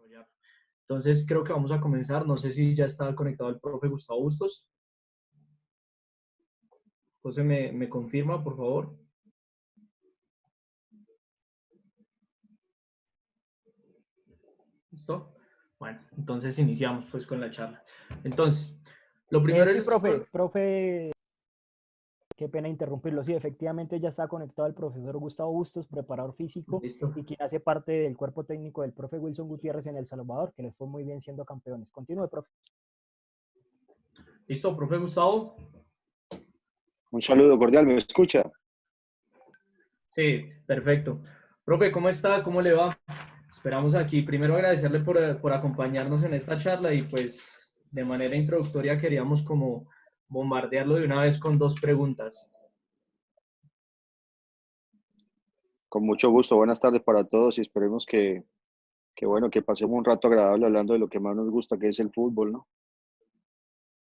desarrollar. Entonces creo que vamos a comenzar. No sé si ya está conectado el profe Gustavo Bustos. José, ¿me confirma, por favor? ¿Listo? Bueno, entonces iniciamos pues con la charla. Entonces, lo primero Sí, es... profe, qué pena interrumpirlo. Sí, efectivamente ya está conectado el profesor Gustavo Bustos, preparador físico, Listo. y quien hace parte del cuerpo técnico del profe Wilson Gutiérrez en El Salvador, que les fue muy bien siendo campeones. Continúe, profe. ¿Listo, profe Gustavo? Un saludo cordial, ¿me escucha? Sí, perfecto. Profe, ¿cómo está? ¿Cómo le va? Esperamos aquí. Primero agradecerle por acompañarnos en esta charla y pues de manera introductoria queríamos como bombardearlo de una vez con dos preguntas. Con mucho gusto, buenas tardes para todos y esperemos bueno, que pasemos un rato agradable hablando de lo que más nos gusta, que es el fútbol, ¿no?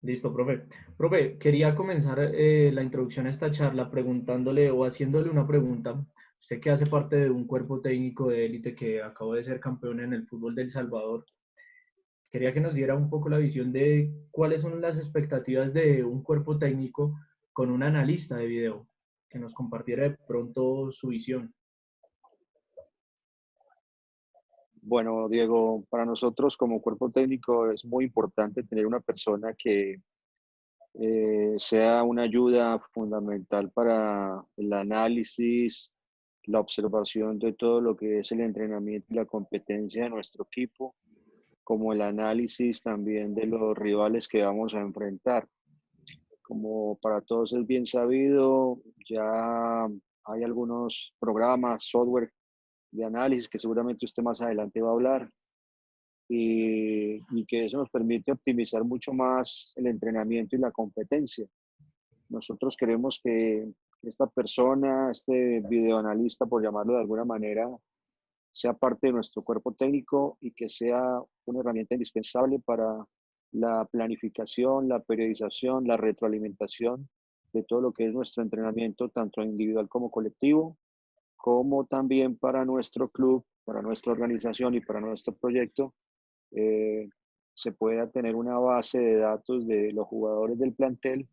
Listo, profe. Profe, quería comenzar la introducción a esta charla preguntándole o haciéndole una pregunta. Usted que hace parte de un cuerpo técnico de élite que acabó de ser campeón en el fútbol de El Salvador, quería que nos diera un poco la visión de cuáles son las expectativas de un cuerpo técnico con un analista de video, que nos compartiera de pronto su visión. Bueno, Diego, para nosotros como cuerpo técnico es muy importante tener una persona que sea una ayuda fundamental para el análisis, la observación de todo lo que es el entrenamiento y la competencia de nuestro equipo, como el análisis también de los rivales que vamos a enfrentar. Como para todos es bien sabido, ya hay algunos programas, software de análisis que seguramente usted más adelante va a hablar y que eso nos permite optimizar mucho más el entrenamiento y la competencia. Nosotros queremos que esta persona, este videoanalista, por llamarlo de alguna manera, sea parte de nuestro cuerpo técnico y que sea una herramienta indispensable para la planificación, la periodización, la retroalimentación de todo lo que es nuestro entrenamiento, tanto individual como colectivo, como también para nuestro club, para nuestra organización y para nuestro proyecto, eh, se pueda tener una base de datos de los jugadores del plantel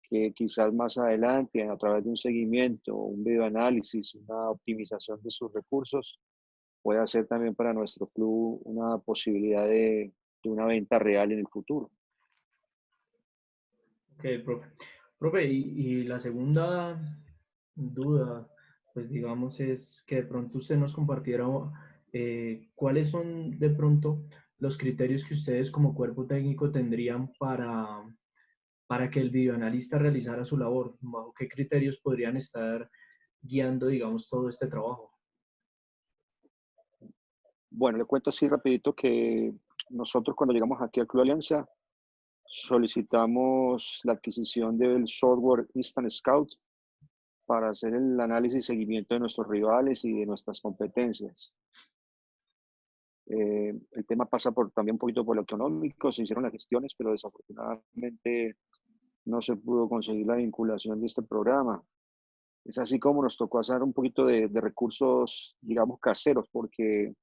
que quizás más adelante, a través de un seguimiento, un videoanálisis, una optimización de sus recursos, puede ser también para nuestro club una posibilidad de una venta real en el futuro. Ok, profe. Profe, y la segunda duda, pues digamos, es que de pronto usted nos compartiera cuáles son de pronto los criterios que ustedes como cuerpo técnico tendrían para que el videoanalista realizara su labor. ¿Bajo qué criterios podrían estar guiando, digamos, todo este trabajo? Bueno, le cuento así rapidito que nosotros cuando llegamos aquí al Club Alianza solicitamos la adquisición del software Instant Scout para hacer el análisis y seguimiento de nuestros rivales y de nuestras competencias. El tema pasa también un poquito por lo económico, se hicieron las gestiones, pero desafortunadamente no se pudo conseguir la vinculación de este programa. Es así como nos tocó hacer un poquito de recursos, digamos, caseros, porque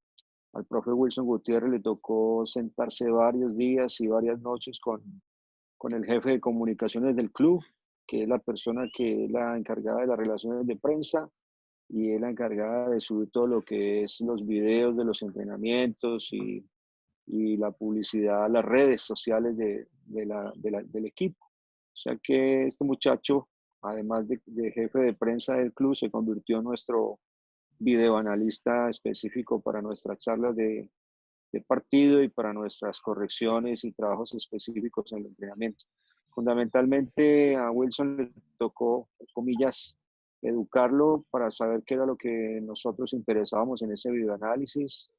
al profe Wilson Gutiérrez le tocó sentarse varios días y varias noches con el jefe de comunicaciones del club, que es la persona que es la encargada de las relaciones de prensa y es la encargada de subir todo lo que es los videos de los entrenamientos y la publicidad a las redes sociales del equipo. O sea que este muchacho, además de jefe de prensa del club, se convirtió en nuestro videoanalista específico para nuestras charlas de partido y para nuestras correcciones y trabajos específicos en el entrenamiento. Fundamentalmente a Wilson le tocó, comillas, educarlo para saber qué era lo que nosotros interesábamos en ese videoanálisis.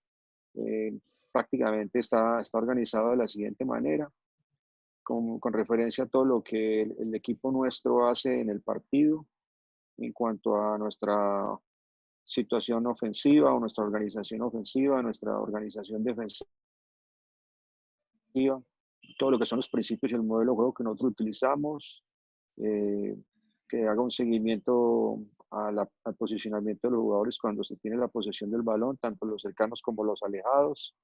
Eh, Prácticamente está organizado de la siguiente manera, con referencia a todo lo que el equipo nuestro hace en el partido en cuanto a nuestra situación ofensiva o nuestra organización ofensiva, nuestra organización defensiva, todo lo que son los principios y el modelo de juego que nosotros utilizamos, eh, que haga un seguimiento al posicionamiento de los jugadores cuando se tiene la posesión del balón, tanto los cercanos como los alejados,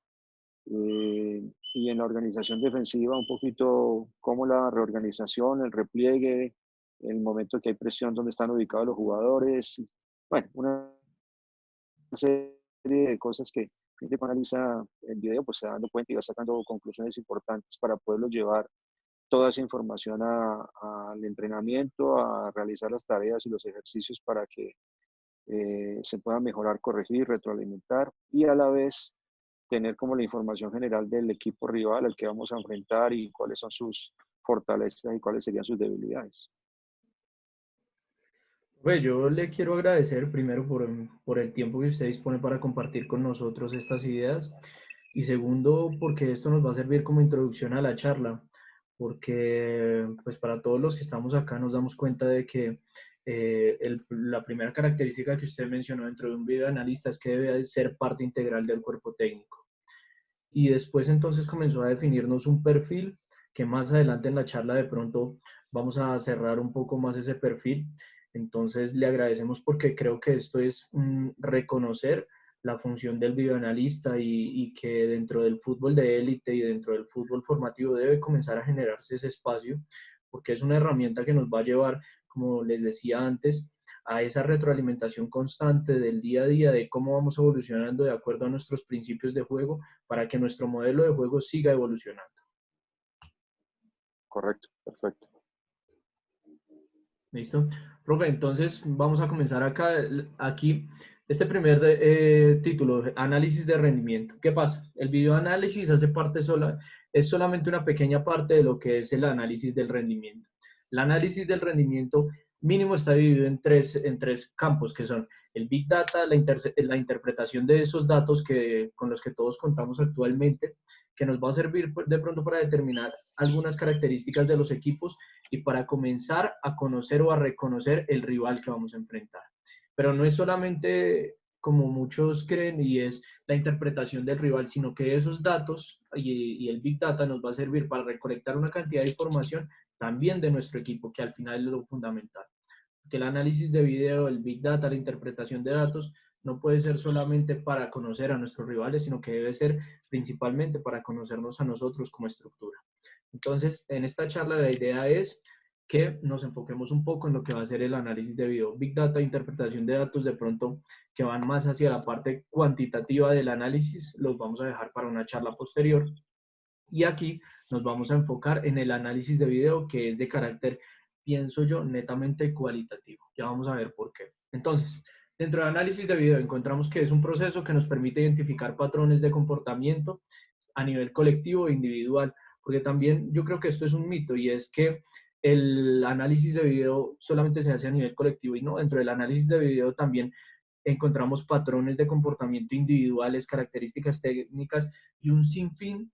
Y en la organización defensiva un poquito cómo la reorganización, el repliegue, el momento que hay presión, donde están ubicados los jugadores. Bueno, una serie de cosas que gente que analiza el video pues se va dando cuenta y va sacando conclusiones importantes para poderlo llevar toda esa información al entrenamiento, a realizar las tareas y los ejercicios para que se pueda mejorar, corregir, retroalimentar y a la vez tener como la información general del equipo rival al que vamos a enfrentar y cuáles son sus fortalezas y cuáles serían sus debilidades. Pues yo le quiero agradecer primero por el tiempo que usted dispone para compartir con nosotros estas ideas y segundo porque esto nos va a servir como introducción a la charla, porque pues para todos los que estamos acá nos damos cuenta de que la primera característica que usted mencionó dentro de un videoanalista es que debe ser parte integral del cuerpo técnico. Y después entonces comenzó a definirnos un perfil que más adelante en la charla de pronto vamos a cerrar un poco más ese perfil. Entonces le agradecemos porque creo que esto es reconocer la función del videoanalista y que dentro del fútbol de élite y dentro del fútbol formativo debe comenzar a generarse ese espacio porque es una herramienta que nos va a llevar, como les decía antes, a esa retroalimentación constante del día a día de cómo vamos evolucionando de acuerdo a nuestros principios de juego para que nuestro modelo de juego siga evolucionando. Correcto, perfecto. ¿Listo? Profe, entonces vamos a comenzar aquí, este primer título, análisis de rendimiento. ¿Qué pasa? El videoanálisis hace parte es solamente una pequeña parte de lo que es el análisis del rendimiento. El análisis del rendimiento mínimo está dividido en tres campos, que son el Big Data, la interpretación de esos datos con los que todos contamos actualmente, que nos va a servir de pronto para determinar algunas características de los equipos y para comenzar a conocer o a reconocer el rival que vamos a enfrentar. Pero no es solamente como muchos creen y es la interpretación del rival, sino que esos datos y el Big Data nos va a servir para recolectar una cantidad de información también de nuestro equipo, que al final es lo fundamental. Que el análisis de video, el Big Data, la interpretación de datos, no puede ser solamente para conocer a nuestros rivales, sino que debe ser principalmente para conocernos a nosotros como estructura. Entonces, en esta charla la idea es que nos enfoquemos un poco en lo que va a ser el análisis de video. Big Data, interpretación de datos, de pronto que van más hacia la parte cuantitativa del análisis, los vamos a dejar para una charla posterior. Y aquí nos vamos a enfocar en el análisis de video, que es de carácter, pienso yo, netamente cualitativo. Ya vamos a ver por qué. Entonces, dentro del análisis de video encontramos que es un proceso que nos permite identificar patrones de comportamiento a nivel colectivo e individual, porque también yo creo que esto es un mito y es que el análisis de video solamente se hace a nivel colectivo y no, dentro del análisis de video también encontramos patrones de comportamiento individuales, características técnicas y un sinfín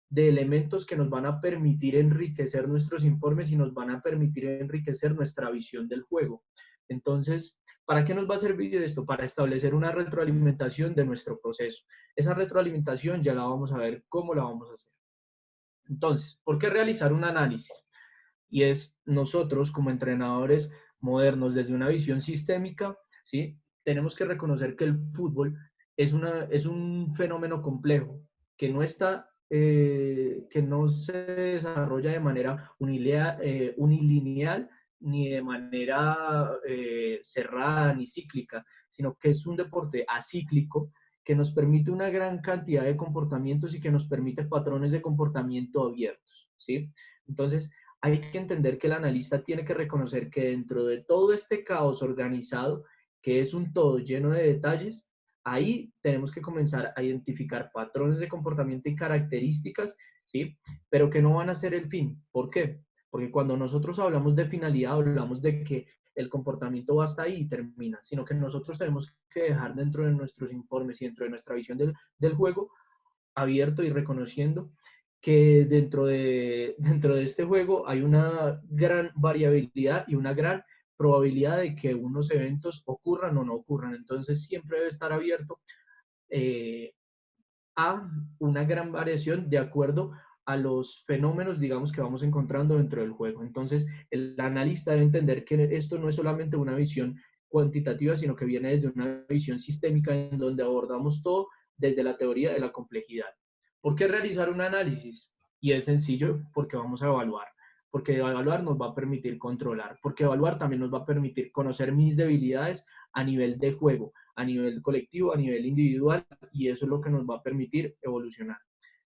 de elementos que nos van a permitir enriquecer nuestros informes y nos van a permitir enriquecer nuestra visión del juego. Entonces, ¿para qué nos va a servir esto? Para establecer una retroalimentación de nuestro proceso. Esa retroalimentación ya la vamos a ver cómo la vamos a hacer. Entonces, ¿por qué realizar un análisis? Y es nosotros como entrenadores modernos desde una visión sistémica, ¿sí? Tenemos que reconocer que el fútbol es un fenómeno complejo, que que no se desarrolla de manera unilineal ni de manera cerrada ni cíclica, sino que es un deporte acíclico que nos permite una gran cantidad de comportamientos y que nos permite patrones de comportamiento abiertos, ¿sí? Entonces, hay que entender que el analista tiene que reconocer que dentro de todo este caos organizado, que es un todo lleno de detalles, ahí tenemos que comenzar a identificar patrones de comportamiento y características, ¿sí? Pero que no van a ser el fin. ¿Por qué? Porque cuando nosotros hablamos de finalidad, hablamos de que el comportamiento va hasta ahí y termina, sino que nosotros tenemos que dejar dentro de nuestros informes y dentro de nuestra visión del juego abierto y reconociendo que dentro de este juego hay una gran variabilidad y una gran probabilidad de que unos eventos ocurran o no ocurran. Entonces siempre debe estar abierto a una gran variación de acuerdo a los fenómenos, digamos, que vamos encontrando dentro del juego. Entonces, el analista debe entender que esto no es solamente una visión cuantitativa, sino que viene desde una visión sistémica en donde abordamos todo desde la teoría de la complejidad. ¿Por qué realizar un análisis? Y es sencillo, porque vamos a evaluar. Porque evaluar nos va a permitir controlar. Porque evaluar también nos va a permitir conocer mis debilidades a nivel de juego, a nivel colectivo, a nivel individual, y eso es lo que nos va a permitir evolucionar.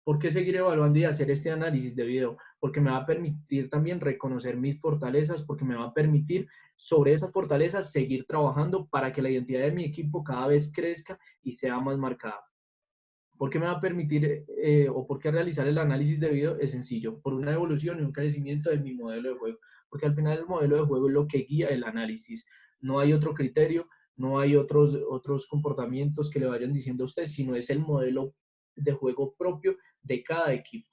¿Por qué seguir evaluando y hacer este análisis de video? Porque me va a permitir también reconocer mis fortalezas, porque me va a permitir sobre esas fortalezas seguir trabajando para que la identidad de mi equipo cada vez crezca y sea más marcada. ¿Por qué me va a permitir o por qué realizar el análisis de video? Es sencillo, por una evolución y un crecimiento de mi modelo de juego. Porque al final el modelo de juego es lo que guía el análisis. No hay otro criterio, no hay otros comportamientos que le vayan diciendo a usted, sino es el modelo de juego propio de cada equipo.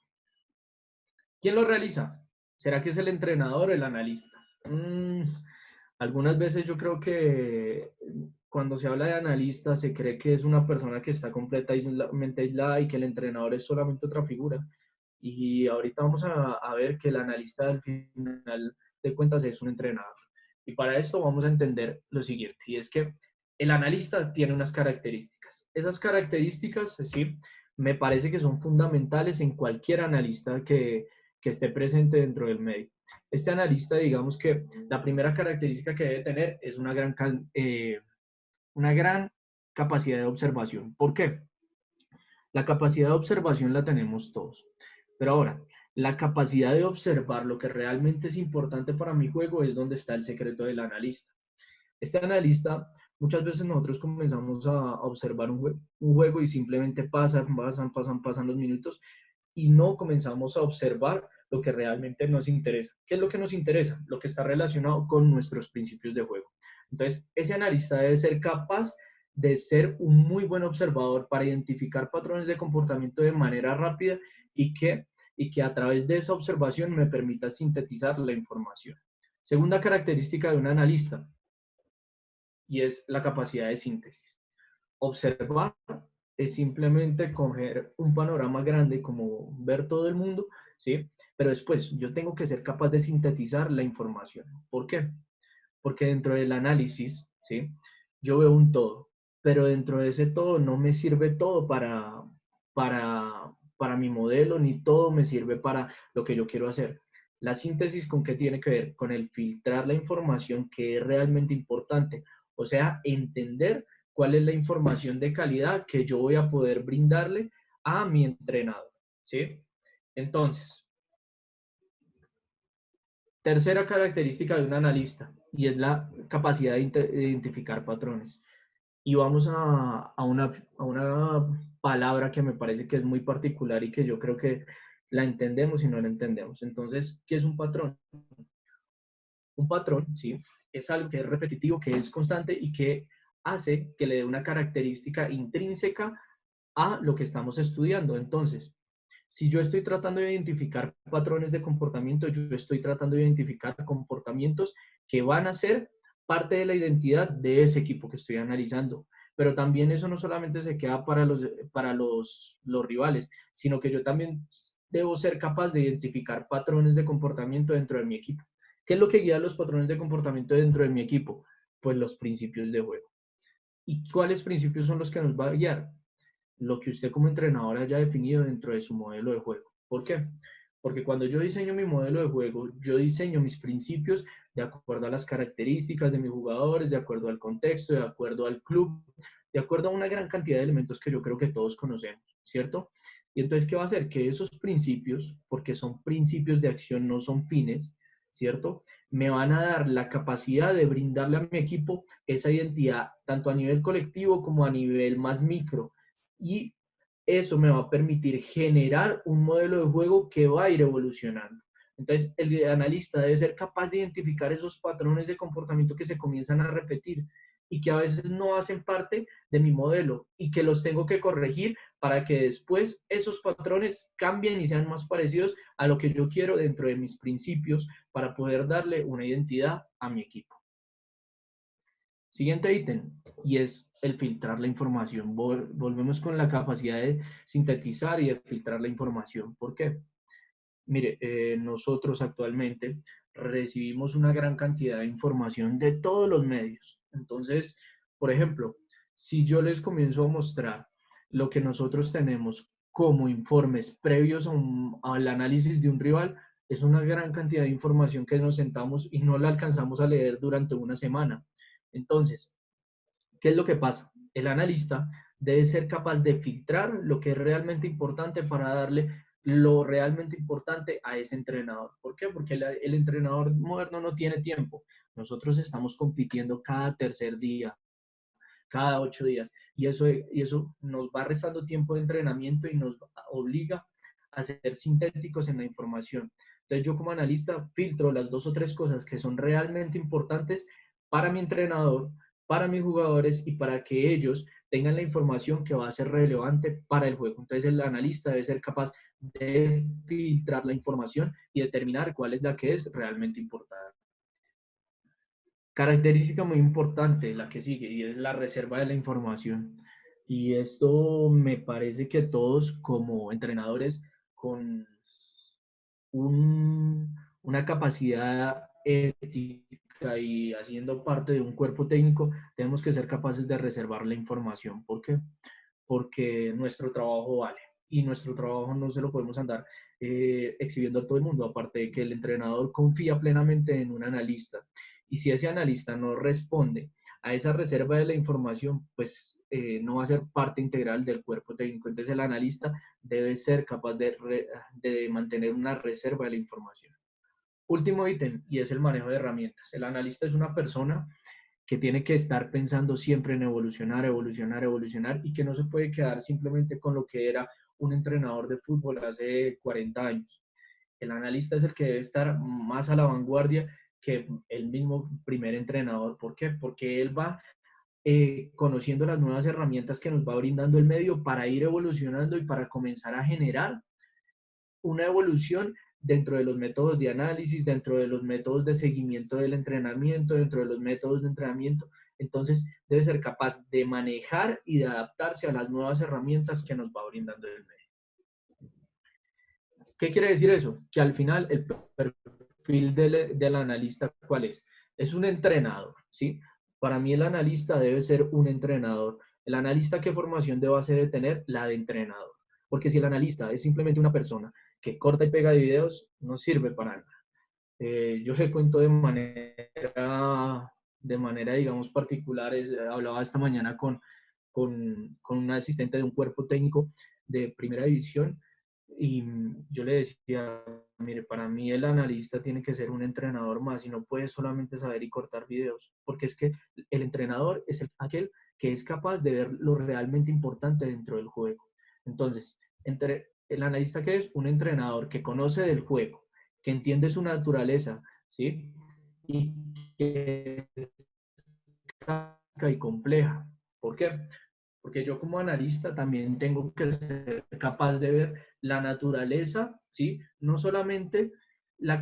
¿Quién lo realiza? ¿Será que es el entrenador o el analista? Algunas veces yo creo que cuando se habla de analista se cree que es una persona que está completamente aislada y que el entrenador es solamente otra figura. Y ahorita vamos a ver que el analista al final de cuentas es un entrenador. Y para esto vamos a entender lo siguiente, y es que el analista tiene unas características. Esas características, sí, me parece que son fundamentales en cualquier analista que esté presente dentro del medio. Este analista, digamos que la primera característica que debe tener es una gran capacidad de observación. ¿Por qué? La capacidad de observación la tenemos todos. Pero ahora, la capacidad de observar lo que realmente es importante para mi juego es donde está el secreto del analista. Este analista, muchas veces nosotros comenzamos a observar un juego y simplemente pasan los minutos y no comenzamos a observar lo que realmente nos interesa. ¿Qué es lo que nos interesa? Lo que está relacionado con nuestros principios de juego. Entonces, ese analista debe ser capaz de ser un muy buen observador para identificar patrones de comportamiento de manera rápida y que a través de esa observación me permita sintetizar la información. Segunda característica de un analista, y es la capacidad de síntesis. Observar es simplemente coger un panorama grande, como ver todo el mundo, ¿sí? Pero después yo tengo que ser capaz de sintetizar la información. ¿Por qué? Porque dentro del análisis, ¿sí? Yo veo un todo, pero dentro de ese todo no me sirve todo para mi modelo, ni todo me sirve para lo que yo quiero hacer. La síntesis, ¿con qué tiene que ver? Con el filtrar la información que es realmente importante. O sea, entender cuál es la información de calidad que yo voy a poder brindarle a mi entrenador, ¿sí? Entonces, tercera característica de un analista, y es la capacidad de identificar patrones. Y vamos a una palabra que me parece que es muy particular y que yo creo que la entendemos y no la entendemos. Entonces, ¿qué es un patrón? Un patrón, sí, es algo que es repetitivo, que es constante y que hace que le dé una característica intrínseca a lo que estamos estudiando. Entonces, si yo estoy tratando de identificar patrones de comportamiento, yo estoy tratando de identificar comportamientos que van a ser parte de la identidad de ese equipo que estoy analizando. Pero también eso no solamente se queda para los rivales, sino que yo también debo ser capaz de identificar patrones de comportamiento dentro de mi equipo. ¿Qué es lo que guía los patrones de comportamiento dentro de mi equipo? Pues los principios de juego. ¿Y cuáles principios son los que nos va a guiar? Lo que usted como entrenador haya definido dentro de su modelo de juego. ¿Por qué? Porque cuando yo diseño mi modelo de juego, yo diseño mis principios de acuerdo a las características de mis jugadores, de acuerdo al contexto, de acuerdo al club, de acuerdo a una gran cantidad de elementos que yo creo que todos conocemos, ¿cierto? Y entonces, ¿qué va a hacer? Que esos principios, porque son principios de acción, no son fines, ¿cierto? Me van a dar la capacidad de brindarle a mi equipo esa identidad, tanto a nivel colectivo como a nivel más micro. Y eso me va a permitir generar un modelo de juego que va a ir evolucionando. Entonces, el analista debe ser capaz de identificar esos patrones de comportamiento que se comienzan a repetir y que a veces no hacen parte de mi modelo y que los tengo que corregir para que después esos patrones cambien y sean más parecidos a lo que yo quiero dentro de mis principios para poder darle una identidad a mi equipo. Siguiente ítem, y es el filtrar la información. Volvemos con la capacidad de sintetizar y de filtrar la información. ¿Por qué? Mire, nosotros actualmente recibimos una gran cantidad de información de todos los medios. Entonces, por ejemplo, si yo les comienzo a mostrar lo que nosotros tenemos como informes previos al análisis de un rival, es una gran cantidad de información que nos sentamos y no la alcanzamos a leer durante una semana. Entonces, ¿qué es lo que pasa? El analista debe ser capaz de filtrar lo que es realmente importante para darle lo realmente importante a ese entrenador. ¿Por qué? Porque el entrenador moderno no tiene tiempo. Nosotros estamos compitiendo cada tercer día, cada 8 días, y eso nos va restando tiempo de entrenamiento y nos obliga a ser sintéticos en la información. Entonces yo como analista filtro las 2 o 3 cosas que son realmente importantes para mi entrenador, para mis jugadores y para que ellos tengan la información que va a ser relevante para el juego. Entonces el analista debe ser capaz de filtrar la información y determinar cuál es la que es realmente importante. Característica muy importante, la que sigue, y es la reserva de la información. Y esto me parece que todos como entrenadores con una capacidad ética y haciendo parte de un cuerpo técnico, tenemos que ser capaces de reservar la información. ¿Por qué? Porque nuestro trabajo vale y nuestro trabajo no se lo podemos andar exhibiendo a todo el mundo, aparte de que el entrenador confía plenamente en un analista. Y si ese analista no responde a esa reserva de la información, pues no va a ser parte integral del cuerpo técnico. Entonces el analista debe ser capaz de mantener una reserva de la información. Último ítem, y es el manejo de herramientas. El analista es una persona que tiene que estar pensando siempre en evolucionar, evolucionar, evolucionar, y que no se puede quedar simplemente con lo que era un entrenador de fútbol hace 40 años. El analista es el que debe estar más a la vanguardia que el mismo primer entrenador. ¿Por qué? Porque él va conociendo las nuevas herramientas que nos va brindando el medio para ir evolucionando y para comenzar a generar una evolución dentro de los métodos de análisis, dentro de los métodos de seguimiento del entrenamiento, dentro de los métodos de entrenamiento. Entonces, debe ser capaz de manejar y de adaptarse a las nuevas herramientas que nos va brindando el medio. ¿Qué quiere decir eso? Que al final el perfil del analista, ¿cuál es? Es un entrenador, ¿sí? Para mí el analista debe ser un entrenador. El analista, ¿qué formación de base debe tener? La de entrenador. Porque si el analista es simplemente una persona que corta y pega de videos, no sirve para nada. Yo le cuento de manera, digamos, particular. Hablaba esta mañana con un asistente de un cuerpo técnico de primera división y yo le decía, mire, para mí el analista tiene que ser un entrenador más y no puede solamente saber y cortar videos, porque es que el entrenador es aquel que es capaz de ver lo realmente importante dentro del juego. Entonces, el analista que es un entrenador que conoce del juego, que entiende su naturaleza, ¿sí? Y que es y compleja. ¿Por qué? Porque yo como analista también tengo que ser capaz de ver la naturaleza, ¿sí? No solamente la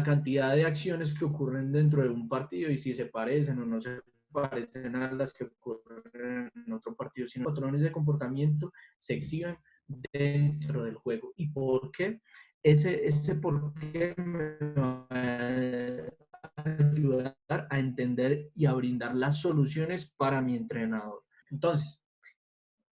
cantidad de acciones que ocurren dentro de un partido y si se parecen o no se parecen a las que ocurren en otro partido, sino patrones de comportamiento se exhiben dentro del juego. ¿Y por qué? Ese por qué me va a ayudar a entender y a brindar las soluciones para mi entrenador. Entonces,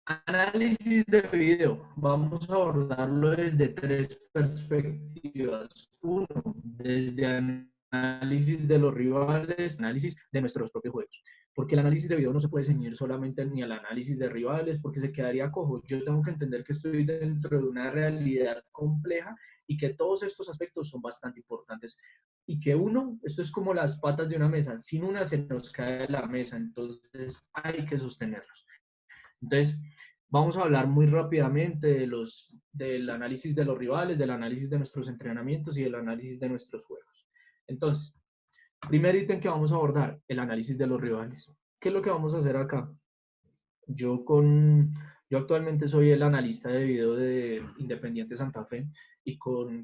análisis de video. Vamos a abordarlo desde 3 perspectivas. Uno, desde análisis de los rivales, análisis de nuestros propios juegos. Porque el análisis de video no se puede ceñir solamente ni al análisis de rivales, porque se quedaría cojo. Yo tengo que entender que estoy dentro de una realidad compleja y que todos estos aspectos son bastante importantes. Y que esto es como las patas de una mesa, sin una se nos cae la mesa, entonces hay que sostenerlos. Entonces, vamos a hablar muy rápidamente del análisis de los rivales, del análisis de nuestros entrenamientos y del análisis de nuestros juegos. Entonces, primer ítem que vamos a abordar, el análisis de los rivales. ¿Qué es lo que vamos a hacer acá? Yo actualmente soy el analista de video de Independiente Santa Fe y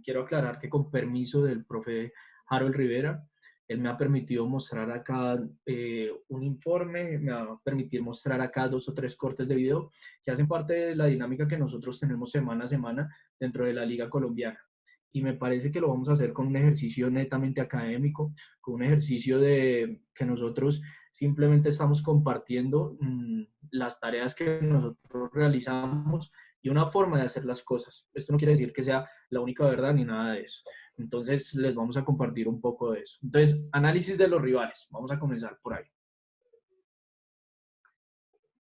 quiero aclarar que con permiso del profe Harold Rivera, él me ha permitido mostrar acá un informe, me va a permitir mostrar acá 2 o 3 cortes de video que hacen parte de la dinámica que nosotros tenemos semana a semana dentro de la Liga Colombiana. Y me parece que lo vamos a hacer con un ejercicio netamente académico, con un ejercicio de que nosotros simplemente estamos compartiendo las tareas que nosotros realizamos y y una forma de hacer las cosas. Esto no quiere decir que sea la única verdad ni nada de eso. Entonces, les vamos a compartir un poco de eso. Entonces, análisis de los rivales. Vamos a comenzar por ahí.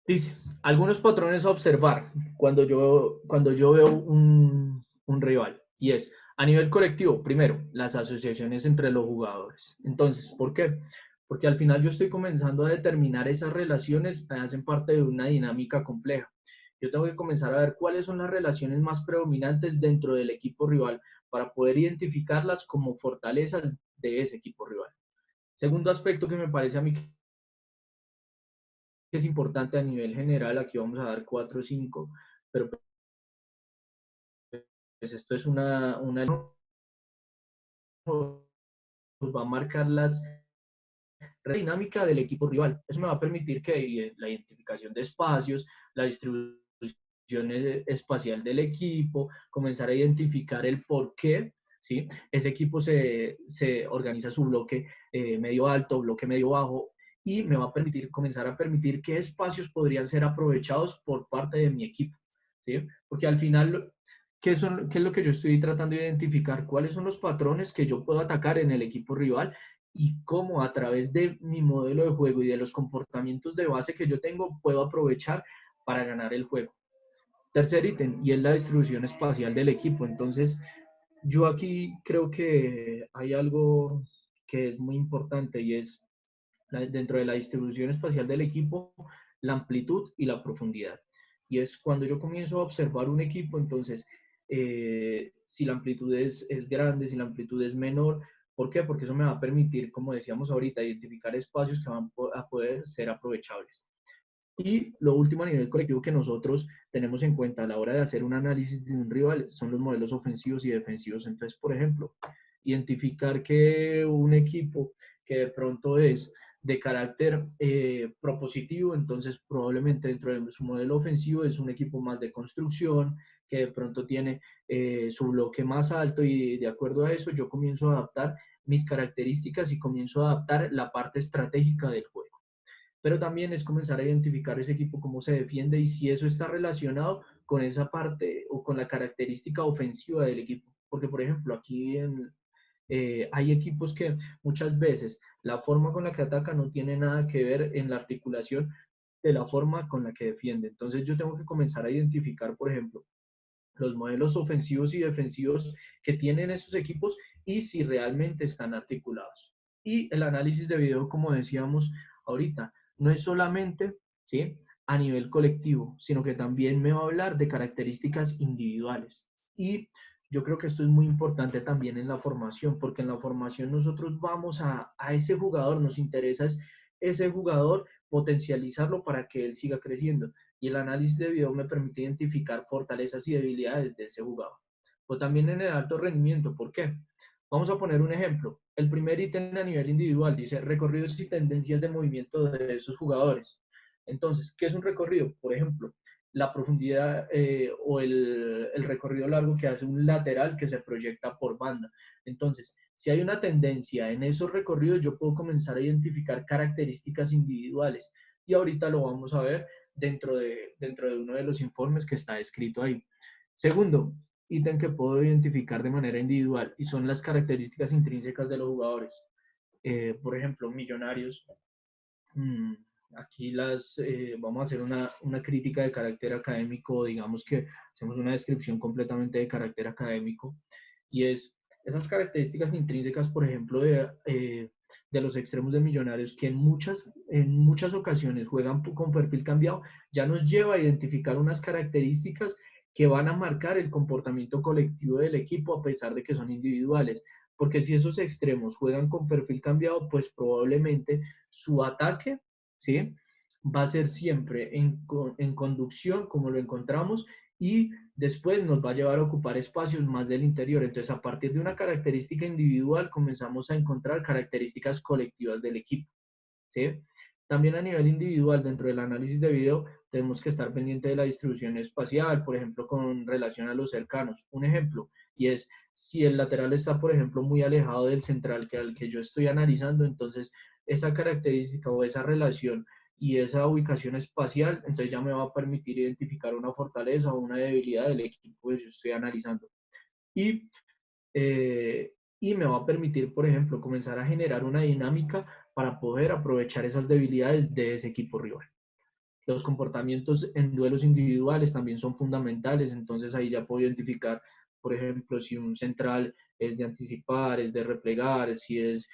Dice, algunos patrones a observar cuando yo veo un rival. Y es, a nivel colectivo, primero, las asociaciones entre los jugadores. Entonces, ¿por qué? Porque al final yo estoy comenzando a determinar esas relaciones que hacen parte de una dinámica compleja. Yo tengo que comenzar a ver cuáles son las relaciones más predominantes dentro del equipo rival para poder identificarlas como fortalezas de ese equipo rival. Segundo aspecto que me parece a mí que es importante a nivel general, aquí vamos a dar 4 o 5, pero pues esto es una va a marcar la dinámica del equipo rival. Eso me va a permitir que la identificación de espacios, la distribución espacial del equipo, comenzar a identificar el por qué, ¿sí? Ese equipo se organiza su bloque medio alto, bloque medio bajo, y me va a permitir comenzar a permitir qué espacios podrían ser aprovechados por parte de mi equipo, ¿sí? Porque al final, ¿qué es lo que yo estoy tratando de identificar? ¿Cuáles son los patrones que yo puedo atacar en el equipo rival? Y cómo a través de mi modelo de juego y de los comportamientos de base que yo tengo, puedo aprovechar para ganar el juego. Tercer ítem, y es la distribución espacial del equipo. Entonces, yo aquí creo que hay algo que es muy importante y es dentro de la distribución espacial del equipo, la amplitud y la profundidad. Y es cuando yo comienzo a observar un equipo, entonces, si la amplitud es grande, si la amplitud es menor, ¿por qué? Porque eso me va a permitir, como decíamos ahorita, identificar espacios que van a poder ser aprovechables. Y lo último a nivel colectivo que nosotros tenemos en cuenta a la hora de hacer un análisis de un rival son los modelos ofensivos y defensivos. Entonces, por ejemplo, identificar que un equipo que de pronto es de carácter propositivo, entonces probablemente dentro de su modelo ofensivo es un equipo más de construcción, que de pronto tiene su bloque más alto y de acuerdo a eso yo comienzo a adaptar mis características y comienzo a adaptar la parte estratégica del juego. Pero también es comenzar a identificar ese equipo, cómo se defiende y si eso está relacionado con esa parte o con la característica ofensiva del equipo. Porque, por ejemplo, aquí hay equipos que muchas veces la forma con la que ataca no tiene nada que ver en la articulación de la forma con la que defiende. Entonces yo tengo que comenzar a identificar, por ejemplo, los modelos ofensivos y defensivos que tienen esos equipos y si realmente están articulados. Y el análisis de video, como decíamos ahorita, no es solamente, ¿sí?, a nivel colectivo, sino que también me va a hablar de características individuales. Y yo creo que esto es muy importante también en la formación, porque en la formación nosotros vamos a ese jugador, nos interesa ese jugador, potencializarlo para que él siga creciendo. Y el análisis de video me permite identificar fortalezas y debilidades de ese jugador. O también en el alto rendimiento, ¿por qué? Vamos a poner un ejemplo. El primer ítem a nivel individual dice recorridos y tendencias de movimiento de esos jugadores. Entonces, ¿qué es un recorrido? Por ejemplo, la profundidad o el recorrido largo que hace un lateral que se proyecta por banda. Entonces, si hay una tendencia en esos recorridos, yo puedo comenzar a identificar características individuales. Y ahorita lo vamos a ver dentro de uno de los informes que está escrito ahí. Segundo, ítem que puedo identificar de manera individual y son las características intrínsecas de los jugadores. Por ejemplo, Millonarios. Aquí vamos a hacer una crítica de carácter académico, digamos que hacemos una descripción completamente de carácter académico, y es esas características intrínsecas, por ejemplo, de los extremos de Millonarios, que en muchas ocasiones juegan con perfil cambiado, ya nos lleva a identificar unas características que van a marcar el comportamiento colectivo del equipo a pesar de que son individuales. Porque si esos extremos juegan con perfil cambiado, pues probablemente su ataque, ¿sí?, va a ser siempre en conducción, como lo encontramos, y después nos va a llevar a ocupar espacios más del interior. Entonces, a partir de una característica individual, comenzamos a encontrar características colectivas del equipo, ¿sí? También a nivel individual, dentro del análisis de video, tenemos que estar pendiente de la distribución espacial, por ejemplo, con relación a los cercanos. Un ejemplo, y es si el lateral está, por ejemplo, muy alejado del central al que yo estoy analizando, entonces esa característica o esa relación y esa ubicación espacial, entonces ya me va a permitir identificar una fortaleza o una debilidad del equipo que yo estoy analizando. Y, y me va a permitir, por ejemplo, comenzar a generar una dinámica para poder aprovechar esas debilidades de ese equipo rival. Los comportamientos en duelos individuales también son fundamentales, entonces ahí ya puedo identificar, por ejemplo, si un central es de anticipar, es de replegar, si es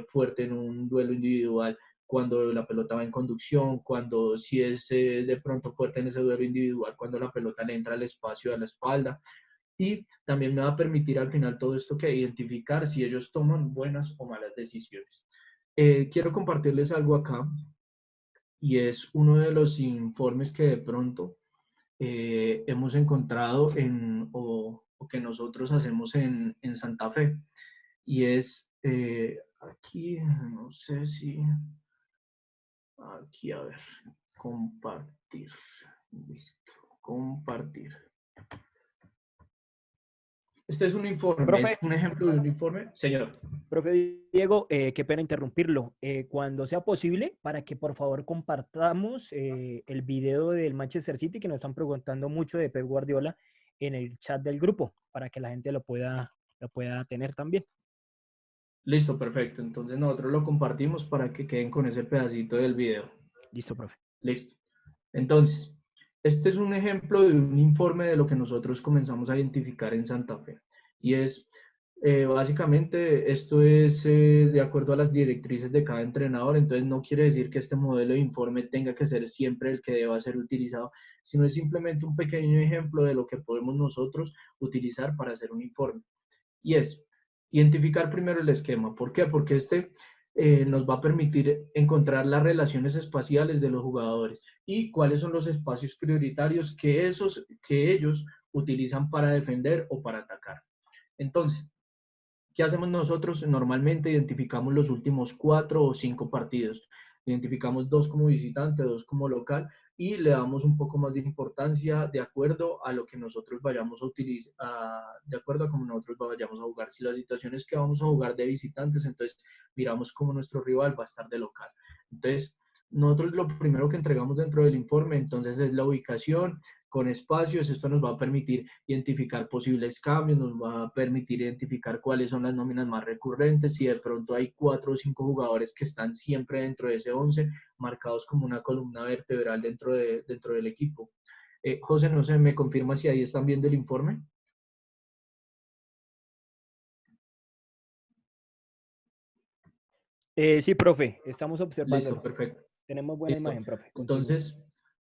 fuerte en un duelo individual cuando la pelota va en conducción, cuando si es de pronto fuerte en ese duelo individual cuando la pelota le entra al espacio de la espalda. Y también me va a permitir al final todo esto que identificar si ellos toman buenas o malas decisiones. Quiero compartirles algo acá y es uno de los informes que de pronto hemos encontrado o que nosotros hacemos en Santa Fe. Y es aquí, no sé si, aquí a ver, compartir, listo, compartir. Este es un informe, Profe, es un ejemplo de un informe, señor. profe Diego, qué pena interrumpirlo. Cuando sea posible, para que por favor compartamos el video del Manchester City, que nos están preguntando mucho de Pep Guardiola en el chat del grupo, para que la gente lo pueda tener también. Listo, perfecto. Entonces nosotros lo compartimos para que queden con ese pedacito del video. Listo, profe. Listo. Entonces, este es un ejemplo de un informe de lo que nosotros comenzamos a identificar en Santa Fe. Y es, básicamente, esto es de acuerdo a las directrices de cada entrenador. Entonces, no quiere decir que este modelo de informe tenga que ser siempre el que deba ser utilizado, sino es simplemente un pequeño ejemplo de lo que podemos nosotros utilizar para hacer un informe. Y es identificar primero el esquema. ¿Por qué? Porque este nos va a permitir encontrar las relaciones espaciales de los jugadores y cuáles son los espacios prioritarios que ellos utilizan para defender o para atacar. Entonces, ¿qué hacemos nosotros? Normalmente identificamos los últimos 4 o 5 partidos. Identificamos 2 como visitante, 2 como local y le damos un poco más de importancia de acuerdo a lo que nosotros vayamos a utilizar, de acuerdo a cómo nosotros vayamos a jugar. Si la situación es que vamos a jugar de visitantes, entonces miramos cómo nuestro rival va a estar de local. Entonces, nosotros lo primero que entregamos dentro del informe, entonces, es la ubicación con espacios. Esto nos va a permitir identificar posibles cambios, nos va a permitir identificar cuáles son las nóminas más recurrentes, si de pronto hay 4 o 5 jugadores que están siempre dentro de ese 11, marcados como una columna vertebral dentro del equipo. José, no sé, ¿me confirma si ahí están viendo el informe? Sí, profe, estamos observándolo. Listo, perfecto. Tenemos buena Listo. imagen, profe. Continúe. Entonces,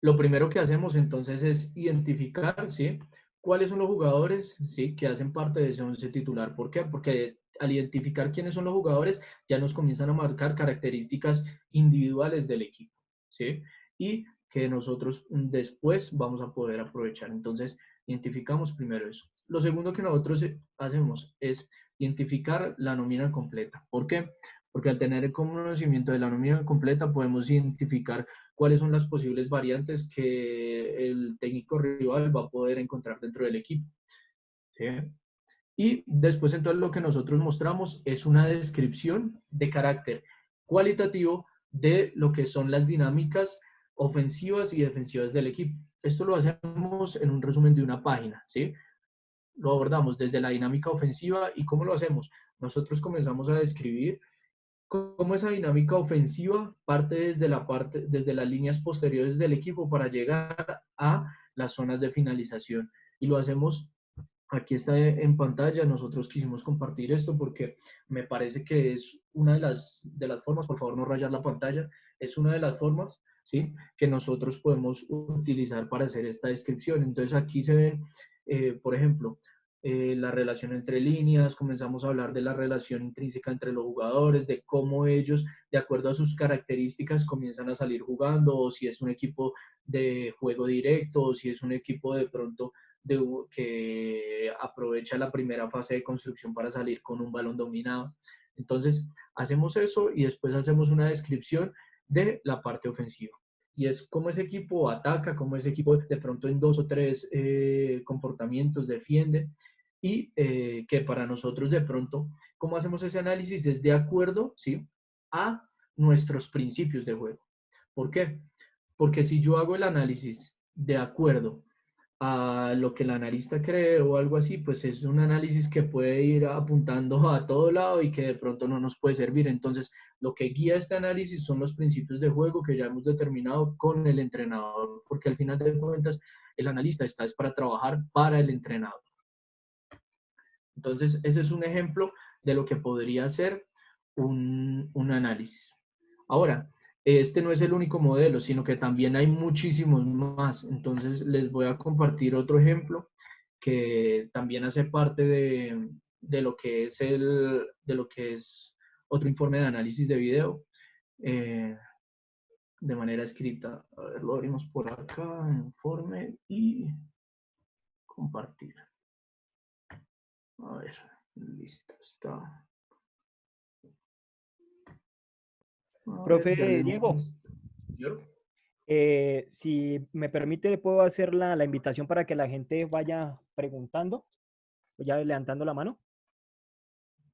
lo primero que hacemos entonces es identificar, ¿sí? ¿Cuáles son los jugadores, ¿sí? Que hacen parte de ese 11 titular. ¿Por qué? Porque al identificar quiénes son los jugadores, ya nos comienzan a marcar características individuales del equipo, ¿sí? Y que nosotros después vamos a poder aprovechar. Entonces, identificamos primero eso. Lo segundo que nosotros hacemos es identificar la nómina completa. ¿Por qué? Porque al tener el conocimiento de la nómina completa podemos identificar cuáles son las posibles variantes que el técnico rival va a poder encontrar dentro del equipo. ¿Sí? Y después entonces lo que nosotros mostramos es una descripción de carácter cualitativo de lo que son las dinámicas ofensivas y defensivas del equipo. Esto lo hacemos en un resumen de una página, ¿sí? Lo abordamos desde la dinámica ofensiva. ¿Y cómo lo hacemos? Nosotros comenzamos a describir cómo esa dinámica ofensiva parte desde las líneas posteriores del equipo para llegar a las zonas de finalización. Y lo hacemos, aquí está en pantalla. Nosotros quisimos compartir esto porque me parece que es una de las formas, por favor no rayar la pantalla, es una de las formas, ¿sí?, que nosotros podemos utilizar para hacer esta descripción. Entonces aquí se ven, por ejemplo, la relación entre líneas, comenzamos a hablar de la relación intrínseca entre los jugadores, de cómo ellos, de acuerdo a sus características, comienzan a salir jugando, o si es un equipo de juego directo, o si es un equipo de pronto que aprovecha la primera fase de construcción para salir con un balón dominado. Entonces, hacemos eso y después hacemos una descripción de la parte ofensiva. Y es cómo ese equipo ataca, cómo ese equipo de pronto en 2 o 3 comportamientos defiende, y que para nosotros de pronto, cómo hacemos ese análisis es de acuerdo, ¿sí?, a nuestros principios de juego. ¿Por qué? Porque si yo hago el análisis de acuerdo a lo que el analista cree o algo así, pues es un análisis que puede ir apuntando a todo lado y que de pronto no nos puede servir. Entonces, lo que guía este análisis son los principios de juego que ya hemos determinado con el entrenador, porque al final de cuentas, el analista está es para trabajar para el entrenador. Entonces, ese es un ejemplo de lo que podría ser un análisis. Ahora, este no es el único modelo, sino que también hay muchísimos más. Entonces, les voy a compartir otro ejemplo que también hace parte de lo que es otro informe de análisis de video de manera escrita. A ver, lo abrimos por acá, informe y compartir. A ver, listo, está. Profe Diego, si me permite, puedo hacer la invitación para que la gente vaya preguntando, ya levantando la mano.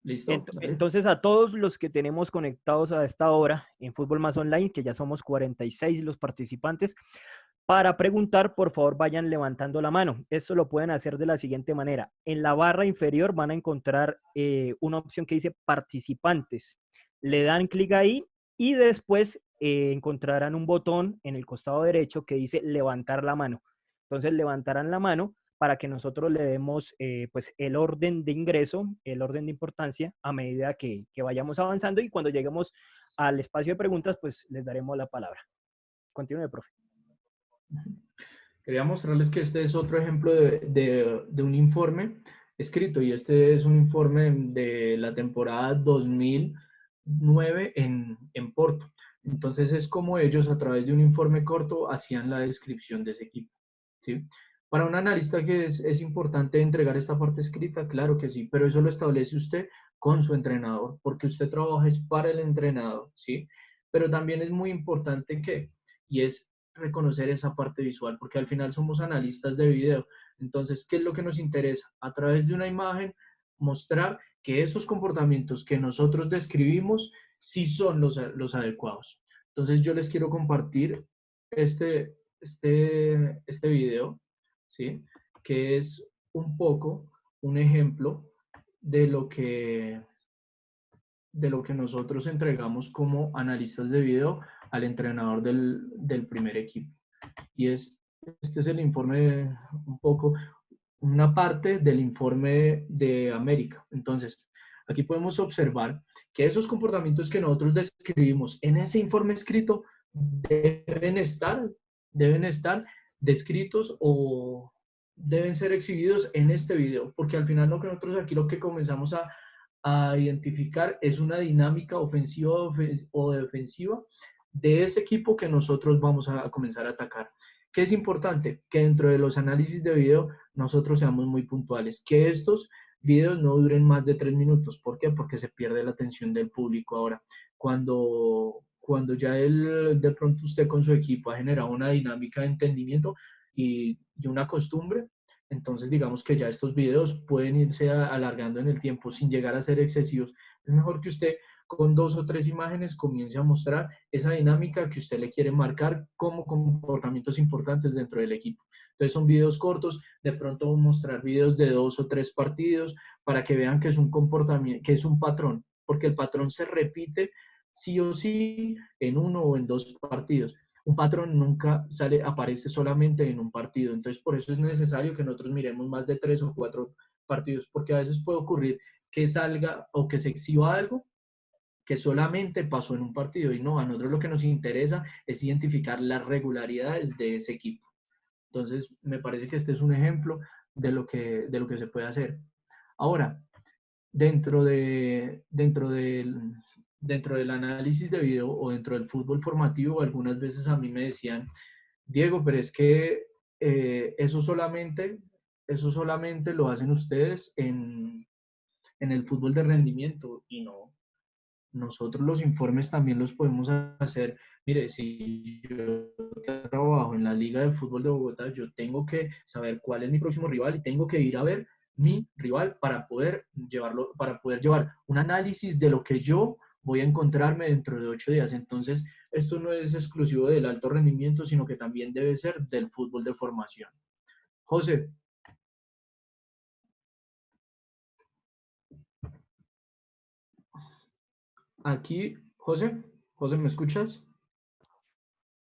Listo. Entonces, a todos los que tenemos conectados a esta hora en Fútbol Más Online, que ya somos 46 los participantes, para preguntar, por favor, vayan levantando la mano. Esto lo pueden hacer de la siguiente manera. En la barra inferior van a encontrar una opción que dice participantes. Le dan clic ahí y después encontrarán un botón en el costado derecho que dice levantar la mano. Entonces, levantarán la mano para que nosotros le demos pues el orden de ingreso, el orden de importancia a medida que vayamos avanzando, y cuando lleguemos al espacio de preguntas, pues les daremos la palabra. Continúe, profe. Quería mostrarles que este es otro ejemplo de un informe escrito, y este es un informe de la temporada 2009 en Porto. Entonces es como ellos a través de un informe corto hacían la descripción de ese equipo, ¿sí? Para un analista que es importante entregar esta parte escrita, claro que sí, pero eso lo establece usted con su entrenador, porque usted trabaja es para el entrenador, ¿sí? Pero también es muy importante y es reconocer esa parte visual, porque al final somos analistas de video. Entonces, ¿qué es lo que nos interesa? A través de una imagen, mostrar que esos comportamientos que nosotros describimos sí son los adecuados. Entonces, yo les quiero compartir este video, ¿sí? Que es un poco un ejemplo de lo que nosotros entregamos como analistas de video al entrenador del primer equipo. Y este es el informe, un poco, una parte del informe de América. Entonces, aquí podemos observar que esos comportamientos que nosotros describimos en ese informe escrito deben estar descritos o deben ser exhibidos en este video, porque al final lo que nosotros aquí lo que comenzamos a identificar es una dinámica ofensiva o defensiva de ese equipo que nosotros vamos a comenzar a atacar. ¿Qué es importante? Que dentro de los análisis de video nosotros seamos muy puntuales, que estos videos no duren más de 3 minutos. ¿Por qué? Porque se pierde la atención del público. Ahora, cuando ya de pronto usted con su equipo ha generado una dinámica de entendimiento y una costumbre, entonces digamos que ya estos videos pueden irse alargando en el tiempo sin llegar a ser excesivos. Es mejor que usted con 2 o 3 imágenes comience a mostrar esa dinámica que usted le quiere marcar como comportamientos importantes dentro del equipo. Entonces son videos cortos, de pronto mostrar videos de 2 o 3 partidos para que vean que es un comportamiento, que es un patrón, porque el patrón se repite sí o sí en 1 o en 2 partidos. Un patrón nunca aparece solamente en un partido. Entonces, por eso es necesario que nosotros miremos más de 3 o 4 partidos, porque a veces puede ocurrir que salga o que se exhiba algo que solamente pasó en un partido, y no, a nosotros lo que nos interesa es identificar las regularidades de ese equipo. Entonces, me parece que este es un ejemplo de lo que se puede hacer. Ahora, dentro del análisis de video o dentro del fútbol formativo, algunas veces a mí me decían, Diego, pero es que eso solamente lo hacen ustedes en el fútbol de rendimiento, y no. Nosotros los informes también los podemos hacer. Mire, si yo trabajo en la Liga de Fútbol de Bogotá, yo tengo que saber cuál es mi próximo rival y tengo que ir a ver mi rival para poder llevar un análisis de lo que yo voy a encontrarme dentro de 8 días. Entonces, esto no es exclusivo del alto rendimiento, sino que también debe ser del fútbol de formación. José. Aquí, José, ¿me escuchas?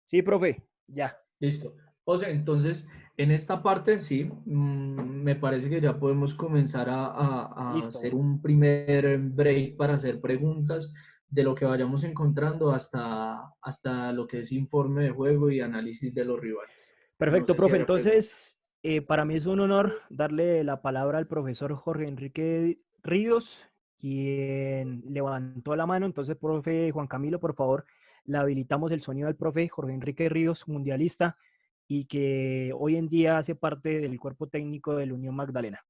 Sí, profe, ya. Listo. José, entonces, en esta parte, sí, me parece que ya podemos comenzar a Listo. hacer un primer break para hacer preguntas de lo que vayamos encontrando hasta lo que es informe de juego y análisis de los rivales. No Perfecto, sé si profe. haya preguntas. Entonces, para mí es un honor darle la palabra al profesor Jorge Enrique Ríos, quien levantó la mano. Entonces, profe Juan Camilo, por favor, le habilitamos el sonido al profe Jorge Enrique Ríos, mundialista, y que hoy en día hace parte del cuerpo técnico de la Unión Magdalena.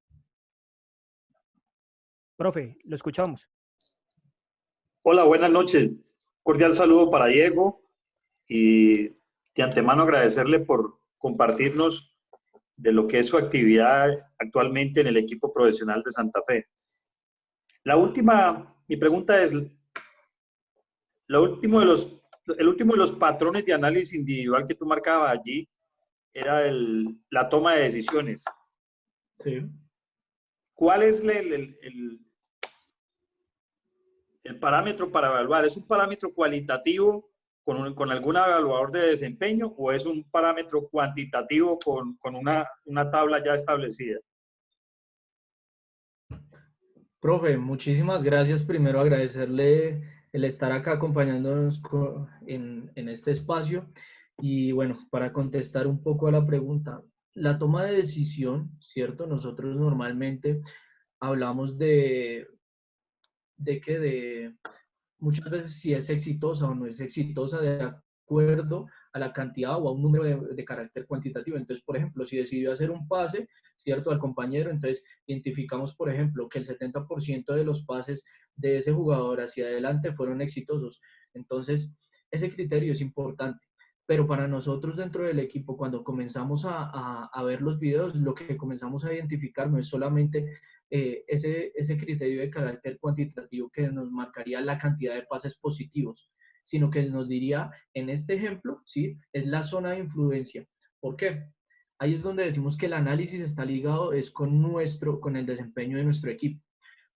Profe, lo escuchamos. Hola, buenas noches. Cordial saludo para Diego y de antemano agradecerle por compartirnos de lo que es su actividad actualmente en el equipo profesional de Santa Fe. Mi pregunta es, el último de los patrones de análisis individual que tú marcabas allí era la toma de decisiones. Sí. ¿Cuál es el parámetro para evaluar? ¿Es un parámetro cualitativo con algún evaluador de desempeño o es un parámetro cuantitativo con una tabla ya establecida? Profe, muchísimas gracias. Primero agradecerle el estar acá acompañándonos en este espacio. Y bueno, para contestar un poco a la pregunta, la toma de decisión, ¿cierto? Nosotros normalmente hablamos de muchas veces si es exitosa o no es exitosa de acuerdo a la cantidad o a un número de carácter cuantitativo. Entonces, por ejemplo, si decidió hacer un pase, ¿cierto? Al compañero, entonces identificamos, por ejemplo, que el 70% de los pases de ese jugador hacia adelante fueron exitosos. Entonces, ese criterio es importante. Pero para nosotros dentro del equipo, cuando comenzamos a ver los videos, lo que comenzamos a identificar no es solamente ese criterio de carácter cuantitativo que nos marcaría la cantidad de pases positivos, sino que nos diría, en este ejemplo, ¿sí? Es la zona de influencia. ¿Por qué? Ahí es donde decimos que el análisis está ligado es con el desempeño de nuestro equipo.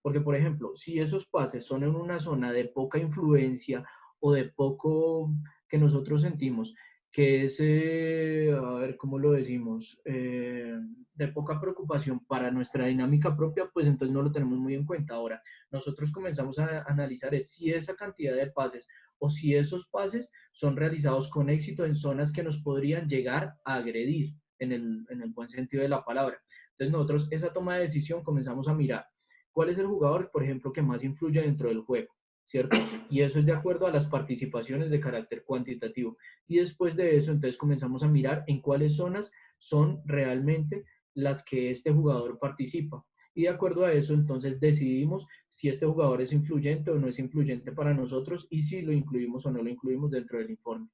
Porque, por ejemplo, si esos pases son en una zona de poca influencia o de poco que nosotros sentimos que es, a ver, ¿cómo lo decimos? De poca preocupación para nuestra dinámica propia, pues entonces no lo tenemos muy en cuenta. Ahora, nosotros comenzamos a analizar si esa cantidad de pases o si esos pases son realizados con éxito en zonas que nos podrían llegar a agredir en el buen sentido de la palabra. Entonces nosotros esa toma de decisión comenzamos a mirar cuál es el jugador, por ejemplo, que más influye dentro del juego, ¿cierto? Y eso es de acuerdo a las participaciones de carácter cuantitativo. Y después de eso, entonces comenzamos a mirar en cuáles zonas son realmente las que este jugador participa. Y de acuerdo a eso, entonces decidimos si este jugador es influyente o no es influyente para nosotros y si lo incluimos o no lo incluimos dentro del informe.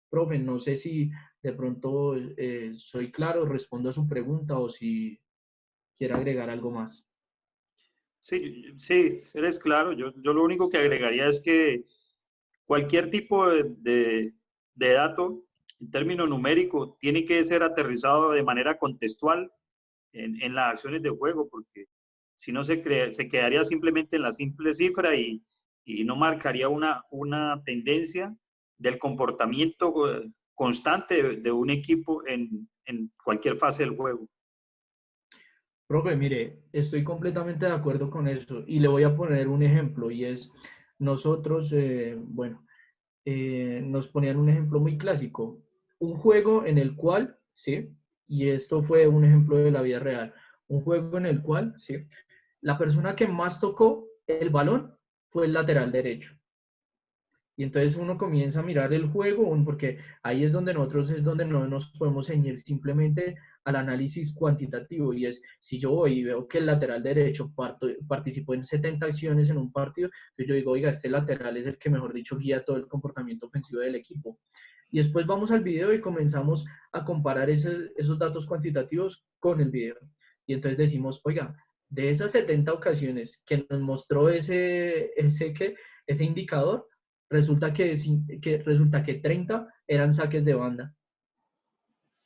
Profe, no sé si de pronto soy claro, respondo a su pregunta o si quiere agregar algo más. Sí, sí, eres claro. Yo lo único que agregaría es que cualquier tipo de dato en términos numéricos tiene que ser aterrizado de manera contextual en las acciones de juego, porque si no se quedaría simplemente en la simple cifra y no marcaría una tendencia del comportamiento constante de un equipo en cualquier fase del juego. Profe, mire, estoy completamente de acuerdo con eso y le voy a poner un ejemplo y es, nosotros, nos ponían un ejemplo muy clásico, un juego en el cual, ¿sí? Y esto fue un ejemplo de la vida real, un juego en el cual, ¿sí? La persona que más tocó el balón fue el lateral derecho. Y entonces uno comienza a mirar el juego, porque ahí es donde nosotros es donde no nos podemos ceñir simplemente al análisis cuantitativo. Y es, si yo voy y veo que el lateral derecho participó en 70 acciones en un partido, entonces yo digo, oiga, este lateral es el que, mejor dicho, guía todo el comportamiento ofensivo del equipo. Y después vamos al video y comenzamos a comparar esos datos cuantitativos con el video. Y entonces decimos, oiga, de esas 70 ocasiones que nos mostró ese ese indicador, resulta que 30 eran saques de banda.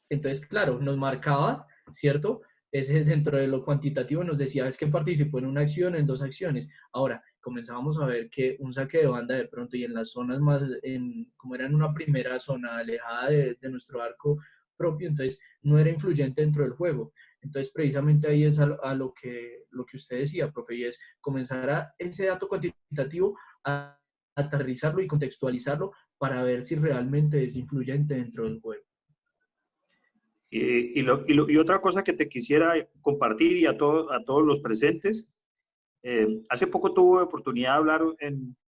Entonces, claro, nos marcaba, ¿cierto? Ese dentro de lo cuantitativo nos decía, es que participó en una acción, en dos acciones. Ahora, comenzábamos a ver que un saque de banda de pronto y en las zonas más, como era en una primera zona alejada de nuestro arco propio, entonces no era influyente dentro del juego. Entonces, precisamente ahí es a lo que usted decía, profe, y es comenzar a ese dato cuantitativo a aterrizarlo y contextualizarlo para ver si realmente es influyente dentro del juego. Y otra cosa que te quisiera compartir y a todos los presentes, hace poco tuve oportunidad de hablar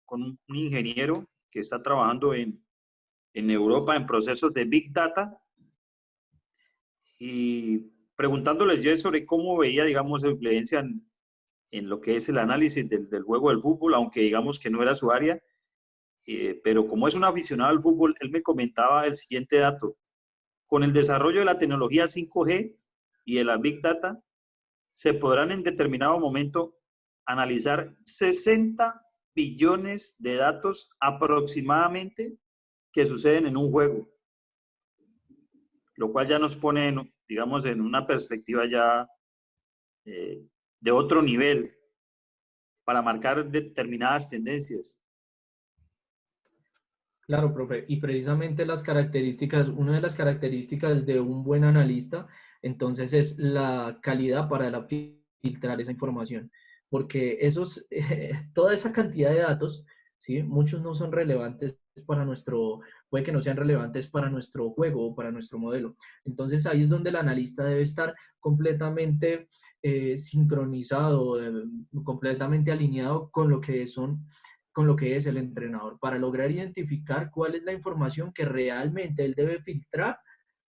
con un ingeniero que está trabajando en Europa en procesos de Big Data y preguntándoles yo sobre cómo veía, digamos, la influencia en lo que es el análisis del juego del fútbol, aunque digamos que no era su área, pero como es un aficionado al fútbol, él me comentaba el siguiente dato. Con el desarrollo de la tecnología 5G y de la Big Data, se podrán en determinado momento analizar 60 billones de datos aproximadamente que suceden en un juego, lo cual ya nos pone, digamos, en una perspectiva ya de otro nivel para marcar determinadas tendencias. Claro, profe, y precisamente una de las características de un buen analista, entonces es la calidad para filtrar esa información, porque toda esa cantidad de datos, ¿sí? Muchos no son relevantes puede que no sean relevantes para nuestro juego o para nuestro modelo. Entonces ahí es donde el analista debe estar completamente sincronizado, completamente alineado con lo que es el entrenador, para lograr identificar cuál es la información que realmente él debe filtrar,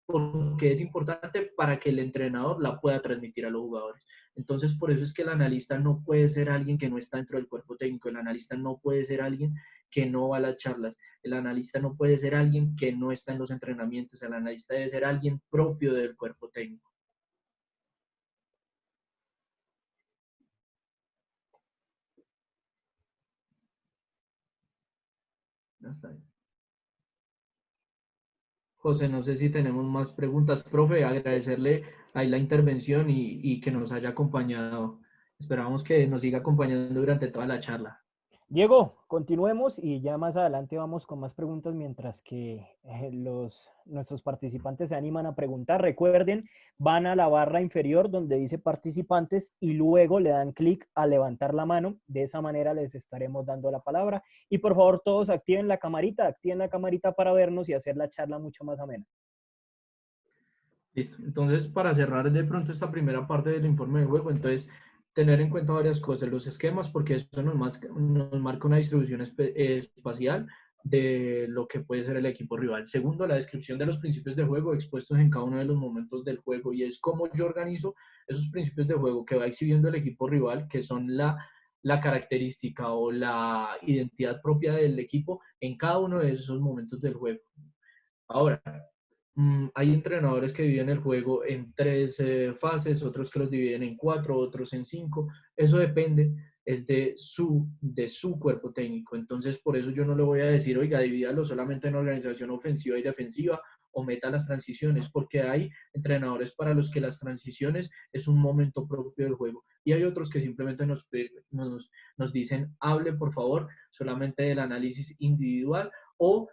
porque es importante para que el entrenador la pueda transmitir a los jugadores. Entonces, por eso es que el analista no puede ser alguien que no está dentro del cuerpo técnico, el analista no puede ser alguien que no va a las charlas, el analista no puede ser alguien que no está en los entrenamientos, el analista debe ser alguien propio del cuerpo técnico. Ya está bien. José, no sé si tenemos más preguntas. Profe, agradecerle ahí la intervención y que nos haya acompañado. Esperamos que nos siga acompañando durante toda la charla. Diego, continuemos y ya más adelante vamos con más preguntas mientras que nuestros participantes se animan a preguntar. Recuerden, van a la barra inferior donde dice participantes y luego le dan clic a levantar la mano. De esa manera les estaremos dando la palabra. Y por favor, todos activen la camarita para vernos y hacer la charla mucho más amena. Listo. Entonces, para cerrar de pronto esta primera parte del informe de juego, entonces tener en cuenta varias cosas, los esquemas, porque eso nos marca una distribución espacial de lo que puede ser el equipo rival. Segundo, la descripción de los principios de juego expuestos en cada uno de los momentos del juego, y es cómo yo organizo esos principios de juego que va exhibiendo el equipo rival, que son la característica o la identidad propia del equipo en cada uno de esos momentos del juego. Ahora, hay entrenadores que dividen el juego en 3 fases, otros que los dividen en 4, otros en 5. Eso depende es de su cuerpo técnico. Entonces, por eso yo no le voy a decir, oiga, divídalo solamente en organización ofensiva y defensiva o meta las transiciones, porque hay entrenadores para los que las transiciones es un momento propio del juego. Y hay otros que simplemente nos dicen, hable por favor solamente del análisis individual o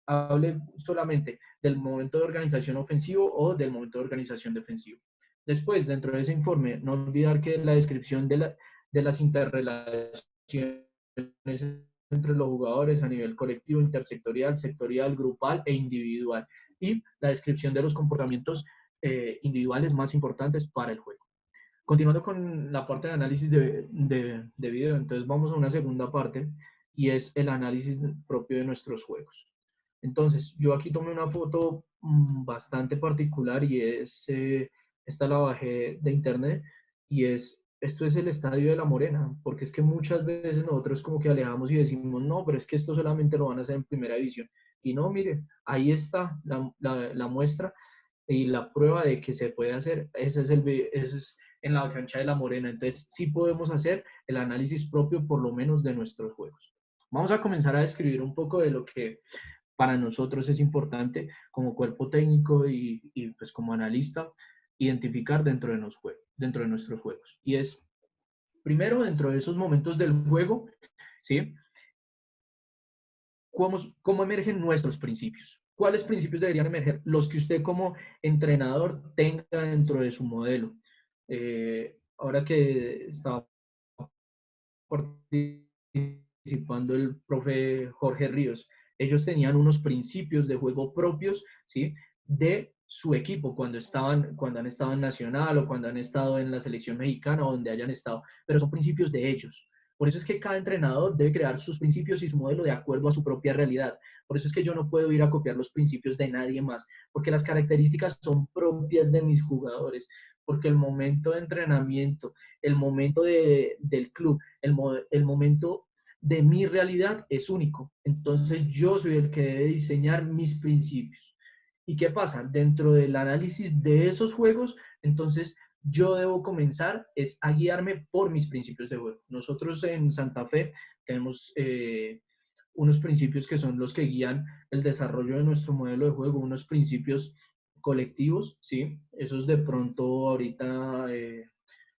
hable solamente del momento de organización ofensivo o del momento de organización defensivo. Después, dentro de ese informe, no olvidar que la descripción de las interrelaciones entre los jugadores a nivel colectivo, intersectorial, sectorial, grupal e individual. Y la descripción de los comportamientos individuales más importantes para el juego. Continuando con la parte de análisis de video, entonces vamos a una segunda parte y es el análisis propio de nuestros juegos. Entonces, yo aquí tomé una foto bastante particular y esta la bajé de internet y esto es el Estadio de La Morena, porque es que muchas veces nosotros como que alejamos y decimos, no, pero es que esto solamente lo van a hacer en primera división. Y no, mire, ahí está la muestra y la prueba de que se puede hacer. Ese es en la cancha de La Morena. Entonces, sí podemos hacer el análisis propio, por lo menos, de nuestros juegos. Vamos a comenzar a describir un poco de lo que para nosotros es importante como cuerpo técnico y pues como analista identificar dentro de nuestros juegos. Y es, primero, dentro de esos momentos del juego, ¿sí? ¿Cómo emergen nuestros principios? ¿Cuáles principios deberían emerger? Los que usted como entrenador tenga dentro de su modelo. Ahora que estaba participando el profe Jorge Ríos, ellos tenían unos principios de juego propios, ¿sí? De su equipo cuando han estado en Nacional o cuando han estado en la selección mexicana o donde hayan estado, pero son principios de ellos. Por eso es que cada entrenador debe crear sus principios y su modelo de acuerdo a su propia realidad. Por eso es que yo no puedo ir a copiar los principios de nadie más, porque las características son propias de mis jugadores, porque el momento de entrenamiento, el momento del club, el momento de mi realidad es único. Entonces yo soy el que debe diseñar mis principios. ¿Y qué pasa? Dentro del análisis de esos juegos, entonces yo debo comenzar es a guiarme por mis principios de juego. Nosotros en Santa Fe tenemos unos principios que son los que guían el desarrollo de nuestro modelo de juego, unos principios colectivos, ¿sí? Esos de pronto ahorita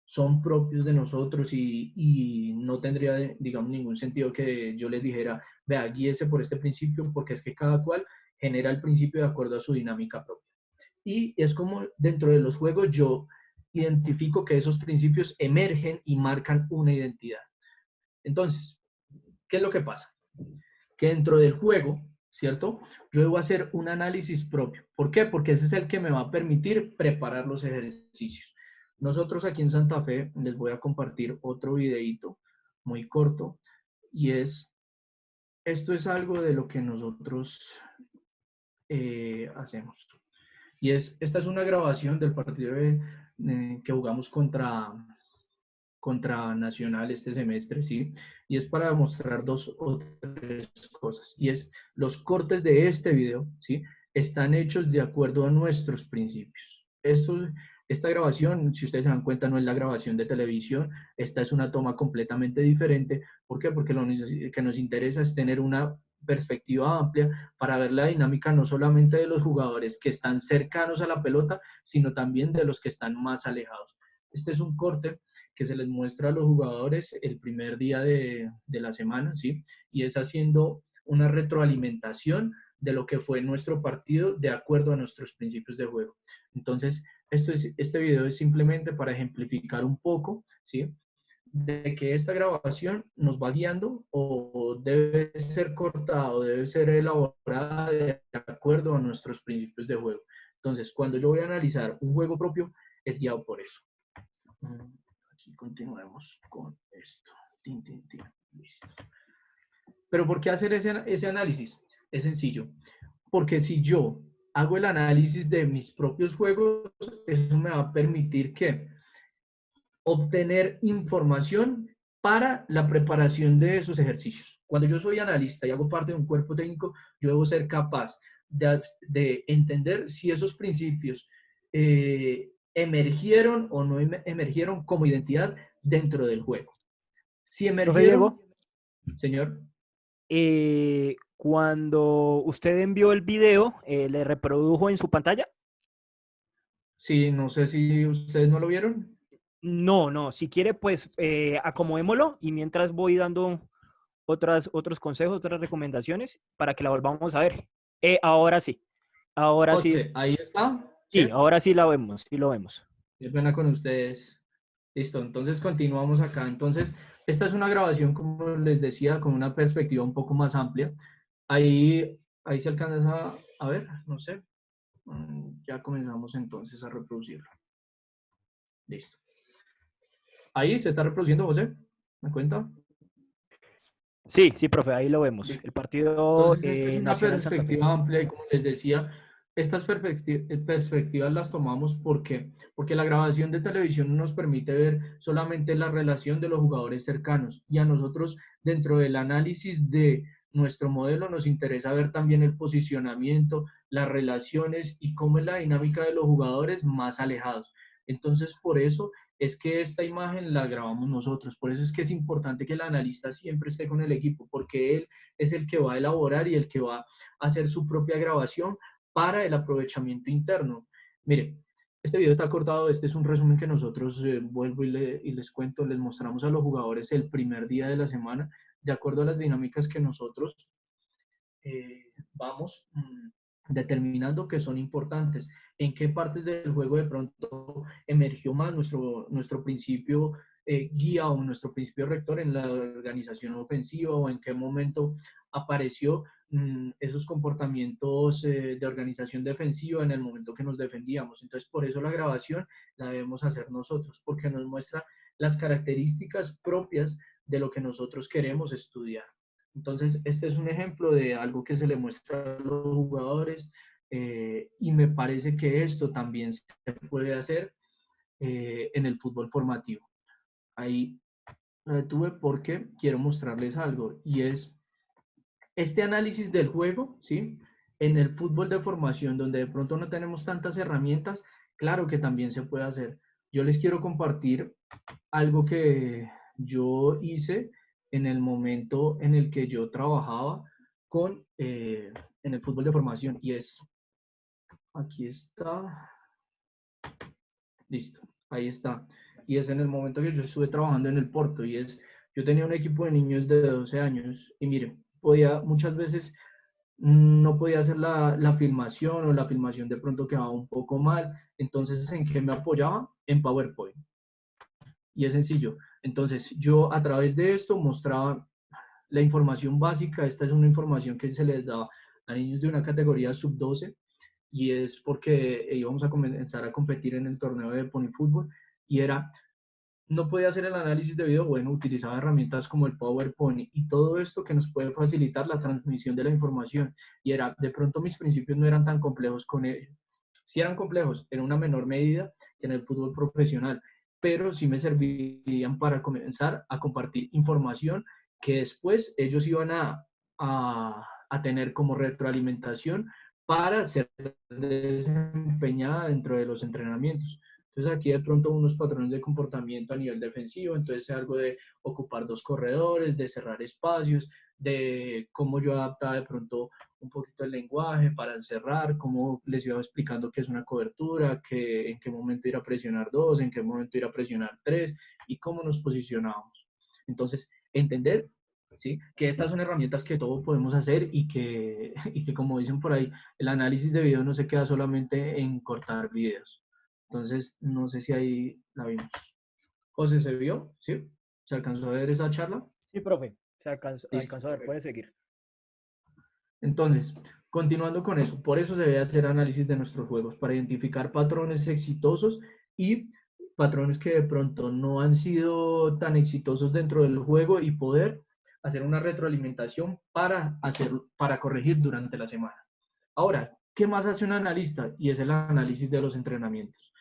son propios de nosotros y no tendría, digamos, ningún sentido que yo les dijera, vea, guíese por este principio, porque es que cada cual genera el principio de acuerdo a su dinámica propia. Y es como dentro de los juegos yo identifico que esos principios emergen y marcan una identidad. Entonces, ¿qué es lo que pasa? Que dentro del juego, ¿cierto? Yo debo hacer un análisis propio. ¿Por qué? Porque ese es el que me va a permitir preparar los ejercicios. Nosotros aquí en Santa Fe les voy a compartir otro videito muy corto y esto es algo de lo que nosotros hacemos. Y esta es una grabación del partido que jugamos contra Nacional este semestre, ¿sí? Y es para mostrar dos o tres cosas. Y es, los cortes de este video, ¿sí? Están hechos de acuerdo a nuestros principios. Esta grabación, si ustedes se dan cuenta, no es la grabación de televisión. Esta es una toma completamente diferente. ¿Por qué? Porque lo que nos interesa es tener una perspectiva amplia para ver la dinámica no solamente de los jugadores que están cercanos a la pelota, sino también de los que están más alejados. Este es un corte que se les muestra a los jugadores el primer día de la semana, ¿sí? Y es haciendo una retroalimentación de lo que fue nuestro partido de acuerdo a nuestros principios de juego. Entonces, este video es simplemente para ejemplificar un poco, ¿sí? De que esta grabación nos va guiando o debe ser cortada o debe ser elaborada de acuerdo a nuestros principios de juego. Entonces, cuando yo voy a analizar un juego propio, es guiado por eso. Aquí continuemos con esto. Tin, tin, tin. Listo. Pero ¿por qué hacer ese análisis? Es sencillo. Porque si yo hago el análisis de mis propios juegos, eso me va a permitir que obtener información para la preparación de esos ejercicios. Cuando yo soy analista y hago parte de un cuerpo técnico, yo debo ser capaz de entender si esos principios emergieron o no emergieron como identidad dentro del juego. Si emergieron, señor. Cuando usted envió el video, ¿le reprodujo en su pantalla? Sí, no sé si ustedes no lo vieron. No. Si quiere, pues acomodémoslo y mientras voy dando otros consejos, otras recomendaciones para que la volvamos a ver. Ahora sí. Ahora sí. Ahí está. Sí, ahora sí la vemos. Sí lo vemos. Qué pena con ustedes. Listo, entonces continuamos acá. Entonces, esta es una grabación, como les decía, con una perspectiva un poco más amplia. Ahí se alcanza a ver, no sé. Ya comenzamos entonces a reproducirlo. Listo. Ahí se está reproduciendo, José. ¿Me cuenta? Sí, profe, ahí lo vemos. Sí. El partido Entonces, esta es una Nacional Santa Fe. perspectiva amplia y como les decía, estas perspectivas las tomamos porque la grabación de televisión nos permite ver solamente la relación de los jugadores cercanos y a nosotros dentro del análisis de nuestro modelo nos interesa ver también el posicionamiento, las relaciones y cómo es la dinámica de los jugadores más alejados. Entonces, por eso es que esta imagen la grabamos nosotros. Por eso es que es importante que el analista siempre esté con el equipo, porque él es el que va a elaborar y el que va a hacer su propia grabación para el aprovechamiento interno. Mire, este video está cortado, este es un resumen que nosotros, vuelvo y les cuento, les mostramos a los jugadores el primer día de la semana, de acuerdo a las dinámicas que nosotros vamos determinando que son importantes, en qué partes del juego de pronto emergió más nuestro principio guía o nuestro principio rector en la organización ofensiva, o en qué momento apareció esos comportamientos de organización defensiva en el momento que nos defendíamos. Entonces, por eso la grabación la debemos hacer nosotros, porque nos muestra las características propias de lo que nosotros queremos estudiar. Entonces, este es un ejemplo de algo que se le muestra a los jugadores, y me parece que esto también se puede hacer en el fútbol formativo. Ahí lo detuve porque quiero mostrarles algo, y es este análisis del juego, ¿sí? En el fútbol de formación, donde de pronto no tenemos tantas herramientas, claro que también se puede hacer. Yo les quiero compartir algo que yo hice en el momento en el que yo trabajaba en el fútbol de formación, y es, aquí está, listo, ahí está, y es en el momento que yo estuve trabajando en el Porto, y es, yo tenía un equipo de niños de 12 años, y mire, muchas veces no podía hacer la filmación, o la filmación de pronto quedaba un poco mal, entonces ¿en qué me apoyaba? En PowerPoint. Y es sencillo. Entonces, yo a través de esto mostraba la información básica. Esta es una información que se les daba a niños de una categoría sub-12, y es porque íbamos a comenzar a competir en el torneo de Pony Fútbol, y era, no podía hacer el análisis de video, bueno, utilizaba herramientas como el PowerPoint y todo esto que nos puede facilitar la transmisión de la información. Y era, de pronto mis principios no eran tan complejos con ello. Sí eran complejos, en una menor medida que en el fútbol profesional, pero sí me servirían para comenzar a compartir información que después ellos iban a tener como retroalimentación para ser desempeñada dentro de los entrenamientos. Entonces aquí de pronto unos patrones de comportamiento a nivel defensivo, entonces algo de ocupar dos corredores, de cerrar espacios, de cómo yo adaptaba de pronto un poquito el lenguaje para cerrar, cómo les iba explicando qué es una cobertura, que, en qué momento ir a presionar dos, en qué momento ir a presionar tres, y cómo nos posicionábamos. Entonces, entender, ¿sí?, que estas son herramientas que todos podemos hacer, y que como dicen por ahí, el análisis de video no se queda solamente en cortar videos. Entonces, no sé si ahí la vimos. José, ¿se vio? ¿Sí? ¿Se alcanzó a ver esa charla? Sí, profe, se alcanzó a ver, Listo. puede seguir. Entonces, continuando con eso, por eso se debe hacer análisis de nuestros juegos, para identificar patrones exitosos y patrones que de pronto no han sido tan exitosos dentro del juego, y poder hacer una retroalimentación para corregir durante la semana. Ahora, ¿qué más hace un analista? Y es el análisis de los entrenamientos.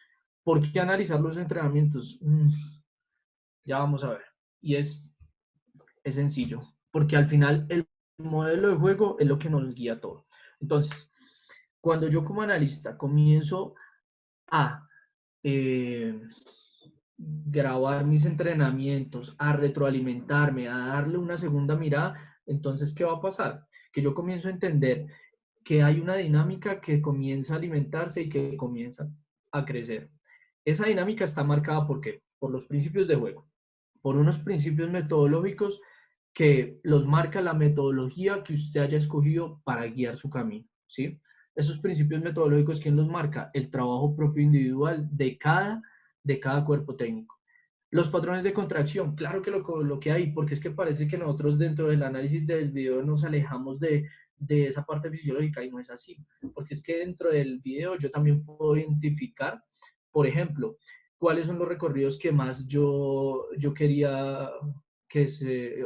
¿Por qué analizar los entrenamientos? Ya vamos a ver. Y es sencillo, porque al final el modelo de juego es lo que nos guía todo. Entonces, cuando yo como analista comienzo a grabar mis entrenamientos, a retroalimentarme, a darle una segunda mirada, entonces, ¿qué va a pasar? Que yo comienzo a entender que hay una dinámica que comienza a alimentarse y que comienza a crecer. Esa dinámica está marcada ¿por qué? Por los principios de juego, por unos principios metodológicos que los marca la metodología que usted haya escogido para guiar su camino, ¿sí? Esos principios metodológicos, ¿quién los marca? El trabajo propio individual de cada cuerpo técnico. Los patrones de contracción, claro que lo que hay, porque es que parece que nosotros dentro del análisis del video nos alejamos de esa parte fisiológica, y no es así, porque es que dentro del video yo también puedo identificar, por ejemplo, cuáles son los recorridos que más yo quería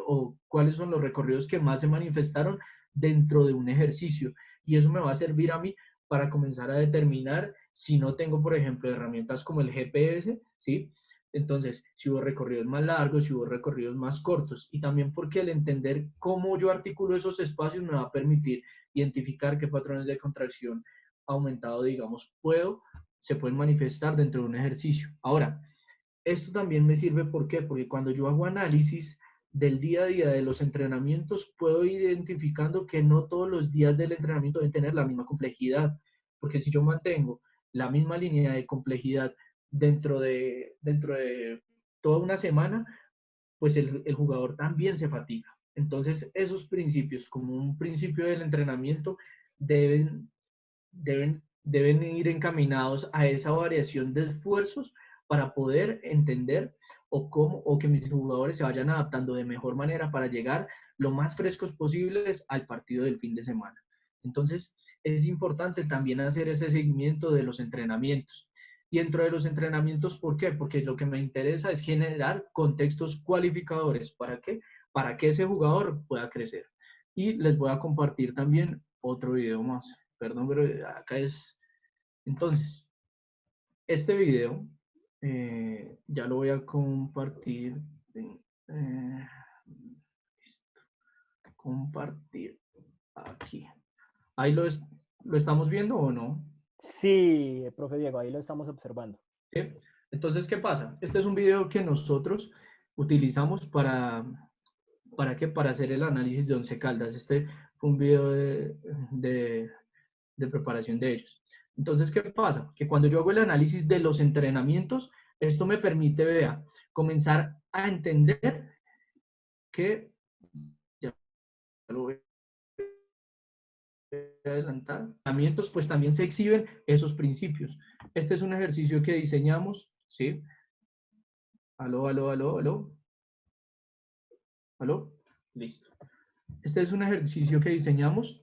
o cuáles son los recorridos que más se manifestaron dentro de un ejercicio, y eso me va a servir a mí para comenzar a determinar si no tengo, por ejemplo, herramientas como el GPS, ¿sí? Entonces, si hubo recorridos más largos, si hubo recorridos más cortos, y también porque el entender cómo yo articulo esos espacios me va a permitir identificar qué patrones de contracción aumentado, digamos, se pueden manifestar dentro de un ejercicio. Ahora, esto también me sirve, ¿por qué? Porque cuando yo hago análisis del día a día de los entrenamientos, puedo ir identificando que no todos los días del entrenamiento deben tener la misma complejidad, porque si yo mantengo la misma línea de complejidad dentro de toda una semana, pues el jugador también se fatiga. Entonces, esos principios, como un principio del entrenamiento, deben ir encaminados a esa variación de esfuerzos para poder entender o que mis jugadores se vayan adaptando de mejor manera para llegar lo más frescos posibles al partido del fin de semana. Entonces, es importante también hacer ese seguimiento de los entrenamientos. Y dentro de los entrenamientos, ¿por qué? Porque lo que me interesa es generar contextos cualificadores. ¿Para qué? Para que ese jugador pueda crecer. Y les voy a compartir también otro video más. Perdón, pero acá es... Entonces, este video ya lo voy a compartir. Listo. Compartir aquí. ¿Ahí lo estamos viendo o no? Sí, profe Diego, ahí lo estamos observando. ¿Sí? Entonces, ¿qué pasa? Este es un video que nosotros utilizamos ¿para qué? Para hacer el análisis de Once Caldas. Este fue un video de preparación de ellos. Entonces, ¿qué pasa? Que cuando yo hago el análisis de los entrenamientos, esto me permite, vea, comenzar a entender que, ya lo voy a adelantar, entrenamientos, pues también se exhiben esos principios. Este es un ejercicio que diseñamos, ¿sí? Aló, aló, aló, aló. ¿Aló? Listo. Este es un ejercicio que diseñamos,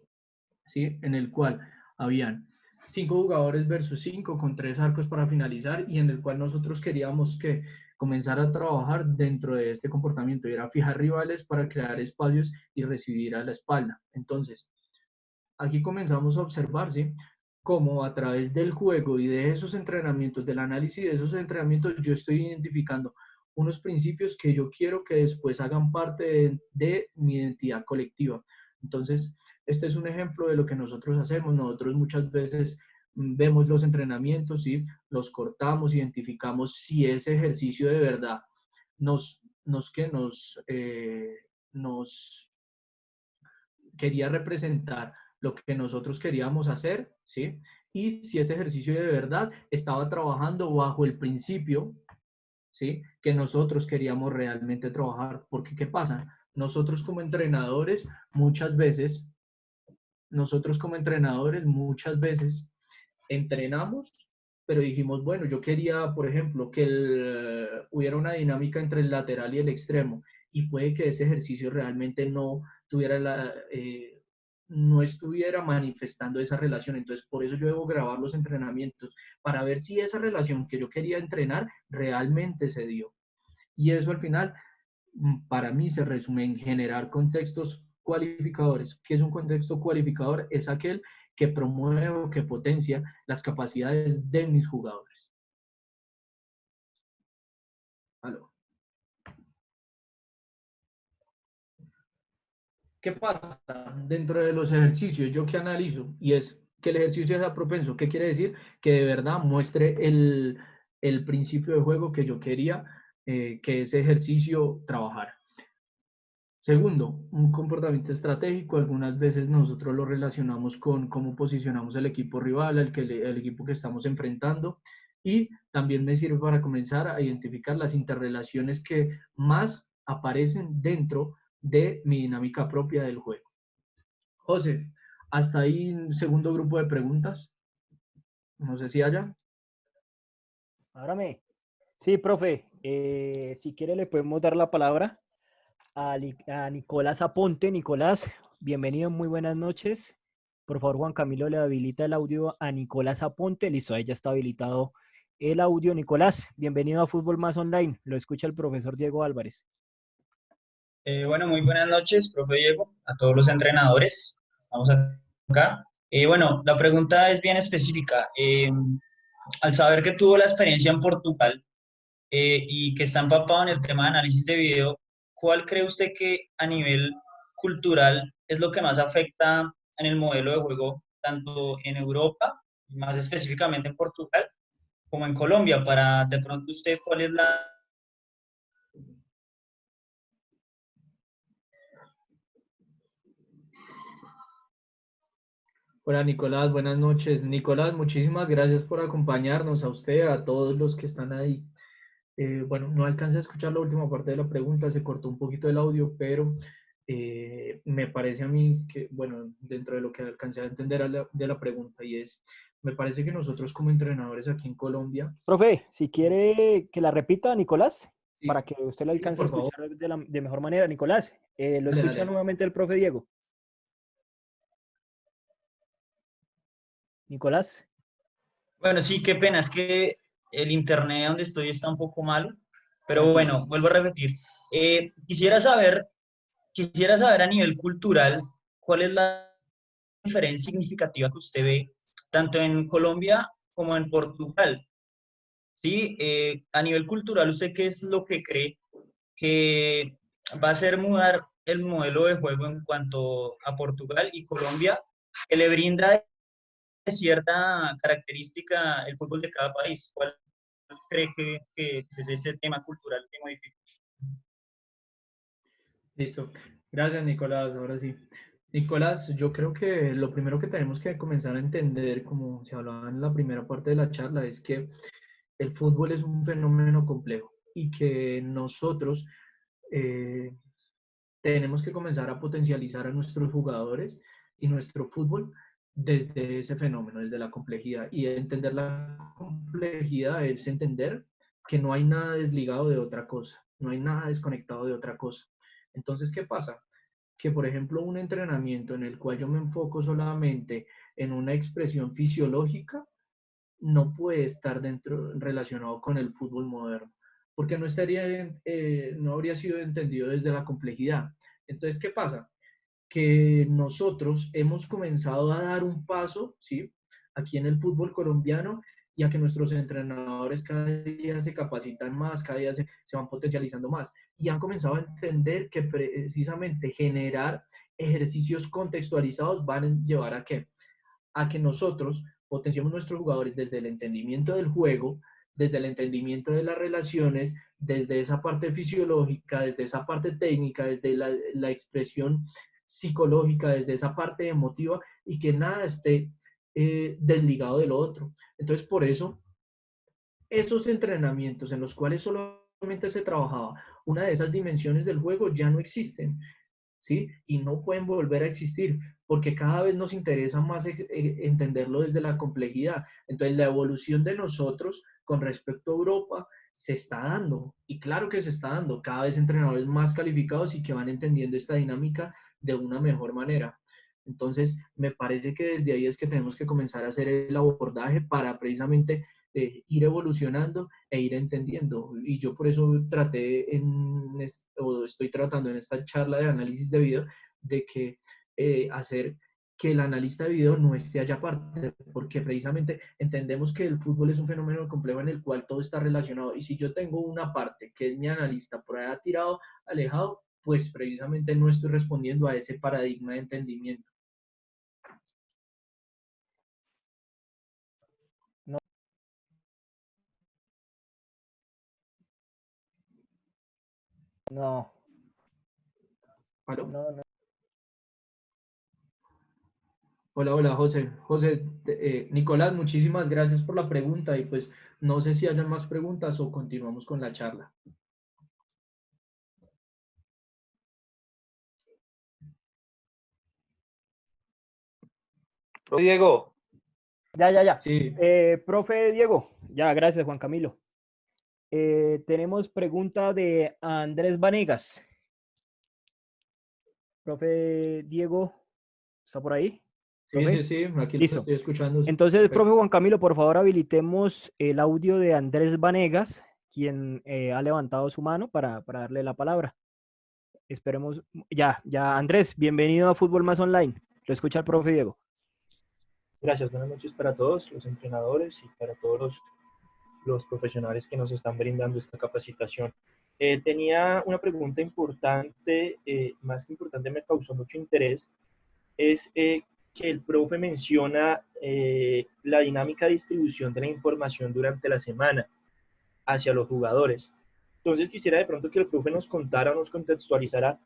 ¿sí? En el cual habían 5 jugadores versus 5 con 3 arcos para finalizar y en el cual nosotros queríamos que comenzara a trabajar dentro de este comportamiento y era fijar rivales para crear espacios y recibir a la espalda. Entonces, aquí comenzamos a observar, ¿sí? Cómo a través del juego y de esos entrenamientos, del análisis de esos entrenamientos, yo estoy identificando unos principios que yo quiero que después hagan parte de mi identidad colectiva. Entonces, este es un ejemplo de lo que nosotros hacemos. Nosotros muchas veces vemos los entrenamientos y los cortamos, identificamos si ese ejercicio de verdad nos quería representar lo que nosotros queríamos hacer, ¿sí? Y si ese ejercicio de verdad estaba trabajando bajo el principio, ¿sí? Que nosotros queríamos realmente trabajar. Porque, ¿qué pasa? Nosotros como entrenadores, muchas veces entrenamos, pero dijimos, bueno, yo quería, por ejemplo, que hubiera una dinámica entre el lateral y el extremo, y puede que ese ejercicio realmente no estuviera manifestando esa relación. Entonces, por eso yo debo grabar los entrenamientos, para ver si esa relación que yo quería entrenar realmente se dio. Y eso al final, para mí, se resume en generar contextos cualificadores. ¿Qué es un contexto cualificador? Es aquel que promueve o que potencia las capacidades de mis jugadores. ¿Aló? ¿Qué pasa dentro de los ejercicios? ¿Yo qué analizo? Y es que el ejercicio sea propenso. ¿Qué quiere decir? Que de verdad muestre el principio de juego que yo quería que ese ejercicio trabajara. Segundo, un comportamiento estratégico. Algunas veces nosotros lo relacionamos con cómo posicionamos el equipo rival, el equipo que estamos enfrentando. Y también me sirve para comenzar a identificar las interrelaciones que más aparecen dentro de mi dinámica propia del juego. José, hasta ahí un segundo grupo de preguntas. No sé si haya. Ábrame. Sí, profe. Si quiere le podemos dar la palabra a Nicolás Aponte. Nicolás, bienvenido, muy buenas noches. Por favor, Juan Camilo, le habilita el audio a Nicolás Aponte. Listo, ahí ya está habilitado el audio. Nicolás, bienvenido a Fútbol Más Online. Lo escucha el profesor Diego Álvarez. Bueno, muy buenas noches, profe Diego, a todos los entrenadores. Estamos acá. Bueno, la pregunta es bien específica. Al saber que tuvo la experiencia en Portugal y que está empapado en el tema de análisis de video, ¿cuál cree usted que a nivel cultural es lo que más afecta en el modelo de juego, tanto en Europa, más específicamente en Portugal, como en Colombia? Para de pronto usted, ¿cuál es la Hola Nicolás, buenas noches. Nicolás, muchísimas gracias por acompañarnos, a usted, a todos los que están ahí. Bueno, no alcancé a escuchar la última parte de la pregunta, se cortó un poquito el audio, pero me parece a mí que, bueno, dentro de lo que alcancé a entender de la pregunta, y es, me parece que nosotros como entrenadores aquí en Colombia, Profe, si quiere que la repita, Nicolás, sí, para que usted la sí, alcance a por favor, escuchar de mejor manera. Nicolás, lo dale, escucha dale. nuevamente el profe Diego. Nicolás. Bueno, sí, qué pena, es que el internet donde estoy está un poco malo, pero Tranquilo. bueno, vuelvo a repetir. Quisiera saber a nivel cultural cuál es la diferencia significativa que usted ve tanto en Colombia como en Portugal. Sí, a nivel cultural, ¿usted qué es lo que cree que va a hacer mudar el modelo de juego en cuanto a Portugal y Colombia, que le brinda cierta característica el fútbol de cada país? ¿Cuál cree que es ese tema cultural que modifica? Listo. Gracias, Nicolás. Ahora sí. Nicolás, yo creo que lo primero que tenemos que comenzar a entender, como se hablaba en la primera parte de la charla, es que el fútbol es un fenómeno complejo y que nosotros eh, tenemos que comenzar a potencializar a nuestros jugadores y nuestro fútbol desde ese fenómeno, desde la complejidad. Y entender la complejidad es entender que no hay nada desligado de otra cosa, no hay nada desconectado de otra cosa. Entonces, ¿qué pasa? Que, por ejemplo, un entrenamiento en el cual yo me enfoco solamente en una expresión fisiológica, no puede estar dentro relacionado con el fútbol moderno, porque no estaría, no habría sido entendido desde la complejidad. Entonces, ¿qué pasa? Que nosotros hemos comenzado a dar un paso, ¿sí? Aquí en el fútbol colombiano y a que nuestros entrenadores cada día se capacitan más, cada día se van potencializando más y han comenzado a entender que precisamente generar ejercicios contextualizados van a llevar a qué? A que nosotros potenciemos nuestros jugadores desde el entendimiento del juego, desde el entendimiento de las relaciones, desde esa parte fisiológica, desde esa parte técnica, desde la expresión psicológica, desde esa parte emotiva y que nada esté desligado de lo otro. Entonces, por eso, esos entrenamientos en los cuales solamente se trabajaba una de esas dimensiones del juego ya no existen. ¿Sí? Y no pueden volver a existir, porque cada vez nos interesa más entenderlo desde la complejidad. Entonces, la evolución de nosotros con respecto a Europa se está dando, y claro que se está dando, cada vez entrenadores más calificados y que van entendiendo esta dinámica de una mejor manera. Entonces, me parece que desde ahí es que tenemos que comenzar a hacer el abordaje para precisamente ir evolucionando e ir entendiendo. Y yo por eso traté o estoy tratando en esta charla de análisis de video de que hacer que el analista de video no esté allá aparte, porque precisamente entendemos que el fútbol es un fenómeno complejo en el cual todo está relacionado. Y si yo tengo una parte que es mi analista por allá tirado, alejado, pues precisamente no estoy respondiendo a ese paradigma de entendimiento. No, no, ¿Aló? no, no. Hola, hola, José. José, Nicolás, muchísimas gracias por la pregunta y pues no sé si hayan más preguntas o continuamos con la charla. Diego, Ya, ya, ya. Sí, Profe Diego, ya, gracias, Juan Camilo. Tenemos pregunta de Andrés Vanegas. Profe Diego, ¿está por ahí? sí, sí, ¿Profe? sí, aquí lo Listo. estoy escuchando. Entonces, profe Perfecto. Juan Camilo, por favor, habilitemos el audio de Andrés Vanegas, quien ha levantado su mano para darle la palabra. Esperemos. Ya, ya, Andrés, bienvenido a Fútbol Más Online. Lo escucha el profe Diego. Gracias, buenas noches para todos los entrenadores y para todos los profesionales que nos están brindando esta capacitación. Tenía una pregunta importante, más que importante me causó mucho interés, es que el profe menciona la dinámica de distribución de la información durante la semana hacia los jugadores. Entonces quisiera de pronto que el profe nos contara, nos contextualizara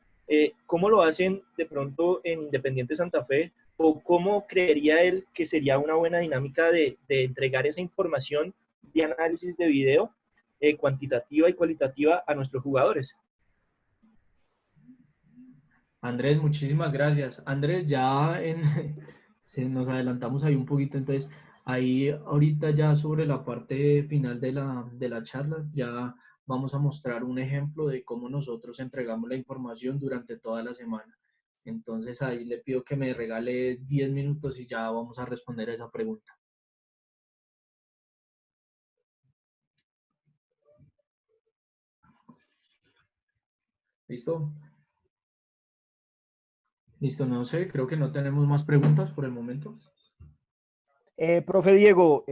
cómo lo hacen de pronto en Independiente Santa Fe o cómo creería él que sería una buena dinámica de entregar esa información de análisis de video cuantitativa y cualitativa a nuestros jugadores? Andrés, muchísimas gracias. Andrés, nos adelantamos ahí un poquito, entonces ahí ahorita ya sobre la parte final de la charla, ya vamos a mostrar un ejemplo de cómo nosotros entregamos la información durante toda la semana. Entonces ahí le pido que me regale 10 minutos y ya vamos a responder a esa pregunta. ¿Listo? Listo, no sé, creo que no tenemos más preguntas por el momento. Profe Diego,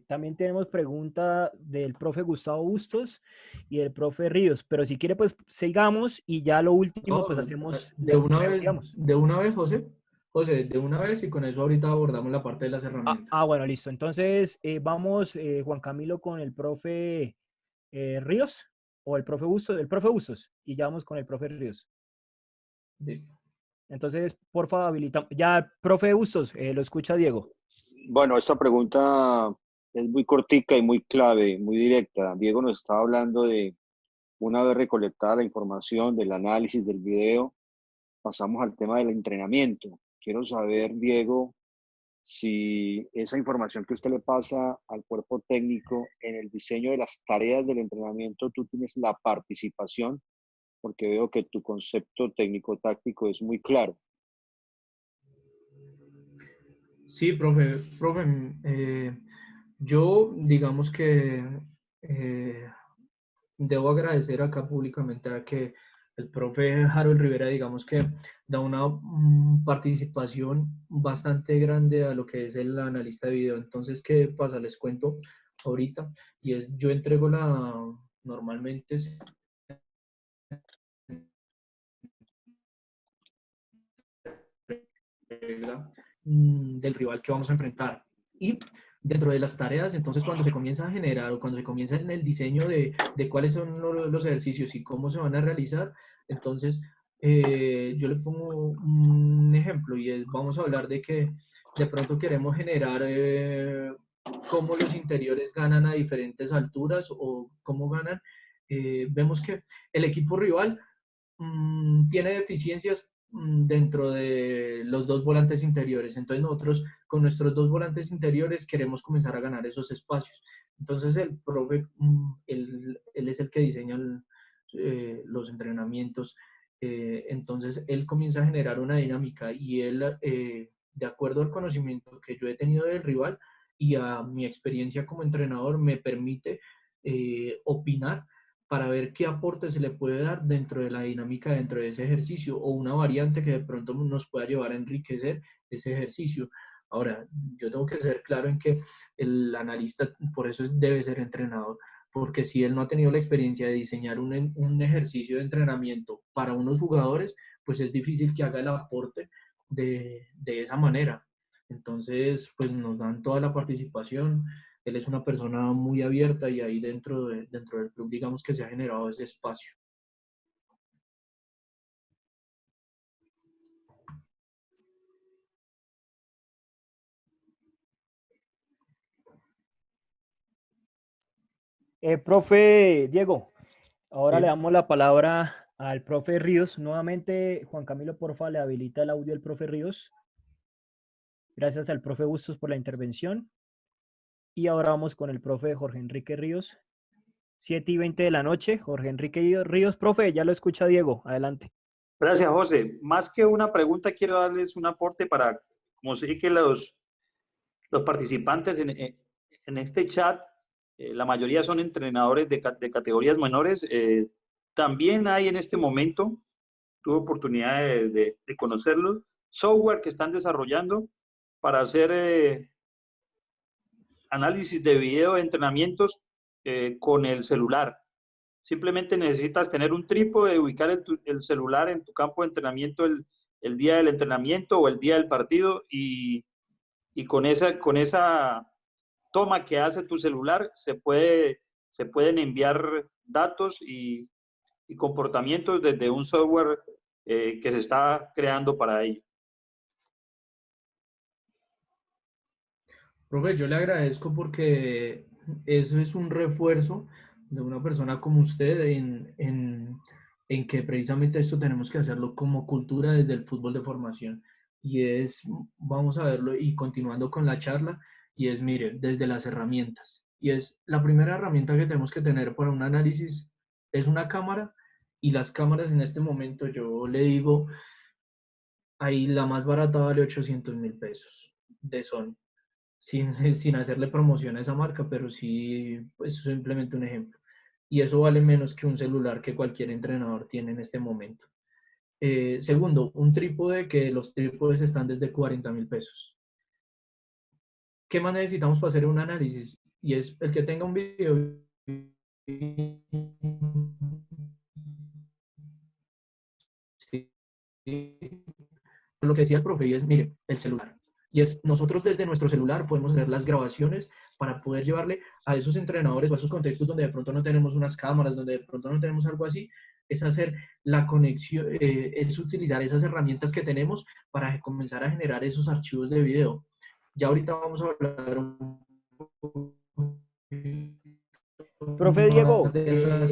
también tenemos pregunta del profe Gustavo Bustos y del profe Ríos, pero si quiere, pues sigamos y ya lo último, No, pues hacemos de una vez, José. José, de una vez y con eso ahorita abordamos la parte de las herramientas. Bueno, listo. Entonces, vamos, Juan Camilo, con el profe Ríos o el profe Bustos, y ya vamos con el profe Ríos. Listo. Entonces, por favor, habilitamos. Ya, profe Bustos, lo escucha Diego. Bueno, esta pregunta es muy cortica y muy clave, muy directa. Diego nos estaba hablando de, una vez recolectada la información del análisis del video, pasamos al tema del entrenamiento. Quiero saber, Diego, si esa información que usted le pasa al cuerpo técnico en el diseño de las tareas del entrenamiento, tú tienes la participación, porque veo que tu concepto técnico-táctico es muy claro. Sí, profe, yo digamos que debo agradecer acá públicamente a que el profe Harold Rivera, digamos que da una participación bastante grande a lo que es el analista de video. Entonces, ¿qué pasa? Les cuento ahorita, y es, yo entrego normalmente del rival que vamos a enfrentar. Y dentro de las tareas, entonces cuando se comienza a generar o cuando se comienza en el diseño de cuáles son los ejercicios y cómo se van a realizar, entonces yo le pongo un ejemplo y vamos a hablar de que de pronto queremos generar cómo los interiores ganan a diferentes alturas o cómo ganan. Vemos que el equipo rival tiene deficiencias dentro de los dos volantes interiores. Entonces nosotros con nuestros dos volantes interiores queremos comenzar a ganar esos espacios. Entonces el profe, él es el que diseña los entrenamientos. Entonces él comienza a generar una dinámica y él, de acuerdo al conocimiento que yo he tenido del rival y a mi experiencia como entrenador, me permite opinar para ver qué aporte se le puede dar dentro de la dinámica, dentro de ese ejercicio, o una variante que de pronto nos pueda llevar a enriquecer ese ejercicio. Ahora, yo tengo que ser claro en que el analista, por eso debe ser entrenador, porque si él no ha tenido la experiencia de diseñar un ejercicio de entrenamiento para unos jugadores, pues es difícil que haga el aporte de esa manera. Entonces, pues nos dan toda la participación. Él es una persona muy abierta y ahí dentro del club, digamos que se ha generado ese espacio. Profe Diego, ahora Sí. le damos la palabra al profe Ríos. Nuevamente, Juan Camilo, porfa, le habilita el audio al profe Ríos. Gracias al profe Bustos por la intervención. Y ahora vamos con el profe Jorge Enrique Ríos. 7:20 de la noche. Jorge Enrique Ríos, profe, ya lo escucha Diego. Adelante. Gracias, José. Más que una pregunta, quiero darles un aporte para, como sé que los participantes en este chat, la mayoría son entrenadores de categorías menores. También hay en este momento, tuve oportunidad de conocerlos, software que están desarrollando para hacer análisis de video de entrenamientos con el celular. Simplemente necesitas tener un trípode, ubicar el celular en tu campo de entrenamiento el día del entrenamiento o el día del partido y con esa toma que hace tu celular se pueden enviar datos y comportamientos desde un software que se está creando para ello. Profe, yo le agradezco porque eso es un refuerzo de una persona como usted en que precisamente esto tenemos que hacerlo como cultura desde el fútbol de formación. Y es, vamos a verlo y continuando con la charla, y es, mire, desde las herramientas. Y es la primera herramienta que tenemos que tener para un análisis es una cámara, y las cámaras en este momento, yo le digo, ahí la más barata vale 800.000 pesos de Sony sin, sin hacerle promoción a esa marca, pero sí, pues simplemente un ejemplo. Y eso vale menos que un celular que cualquier entrenador tiene en este momento. Segundo, un trípode, que los trípodes están desde 40.000 pesos. ¿Qué más necesitamos para hacer un análisis? Y es el que tenga un video. Lo que decía el profe, y es, mire, el celular. Y es, nosotros desde nuestro celular podemos hacer las grabaciones para poder llevarle a esos entrenadores o a esos contextos donde de pronto no tenemos unas cámaras, donde de pronto no tenemos algo así, es hacer la conexión, es utilizar esas herramientas que tenemos para comenzar a generar esos archivos de video. Ya ahorita vamos a hablar un poco Profe Diego, más de las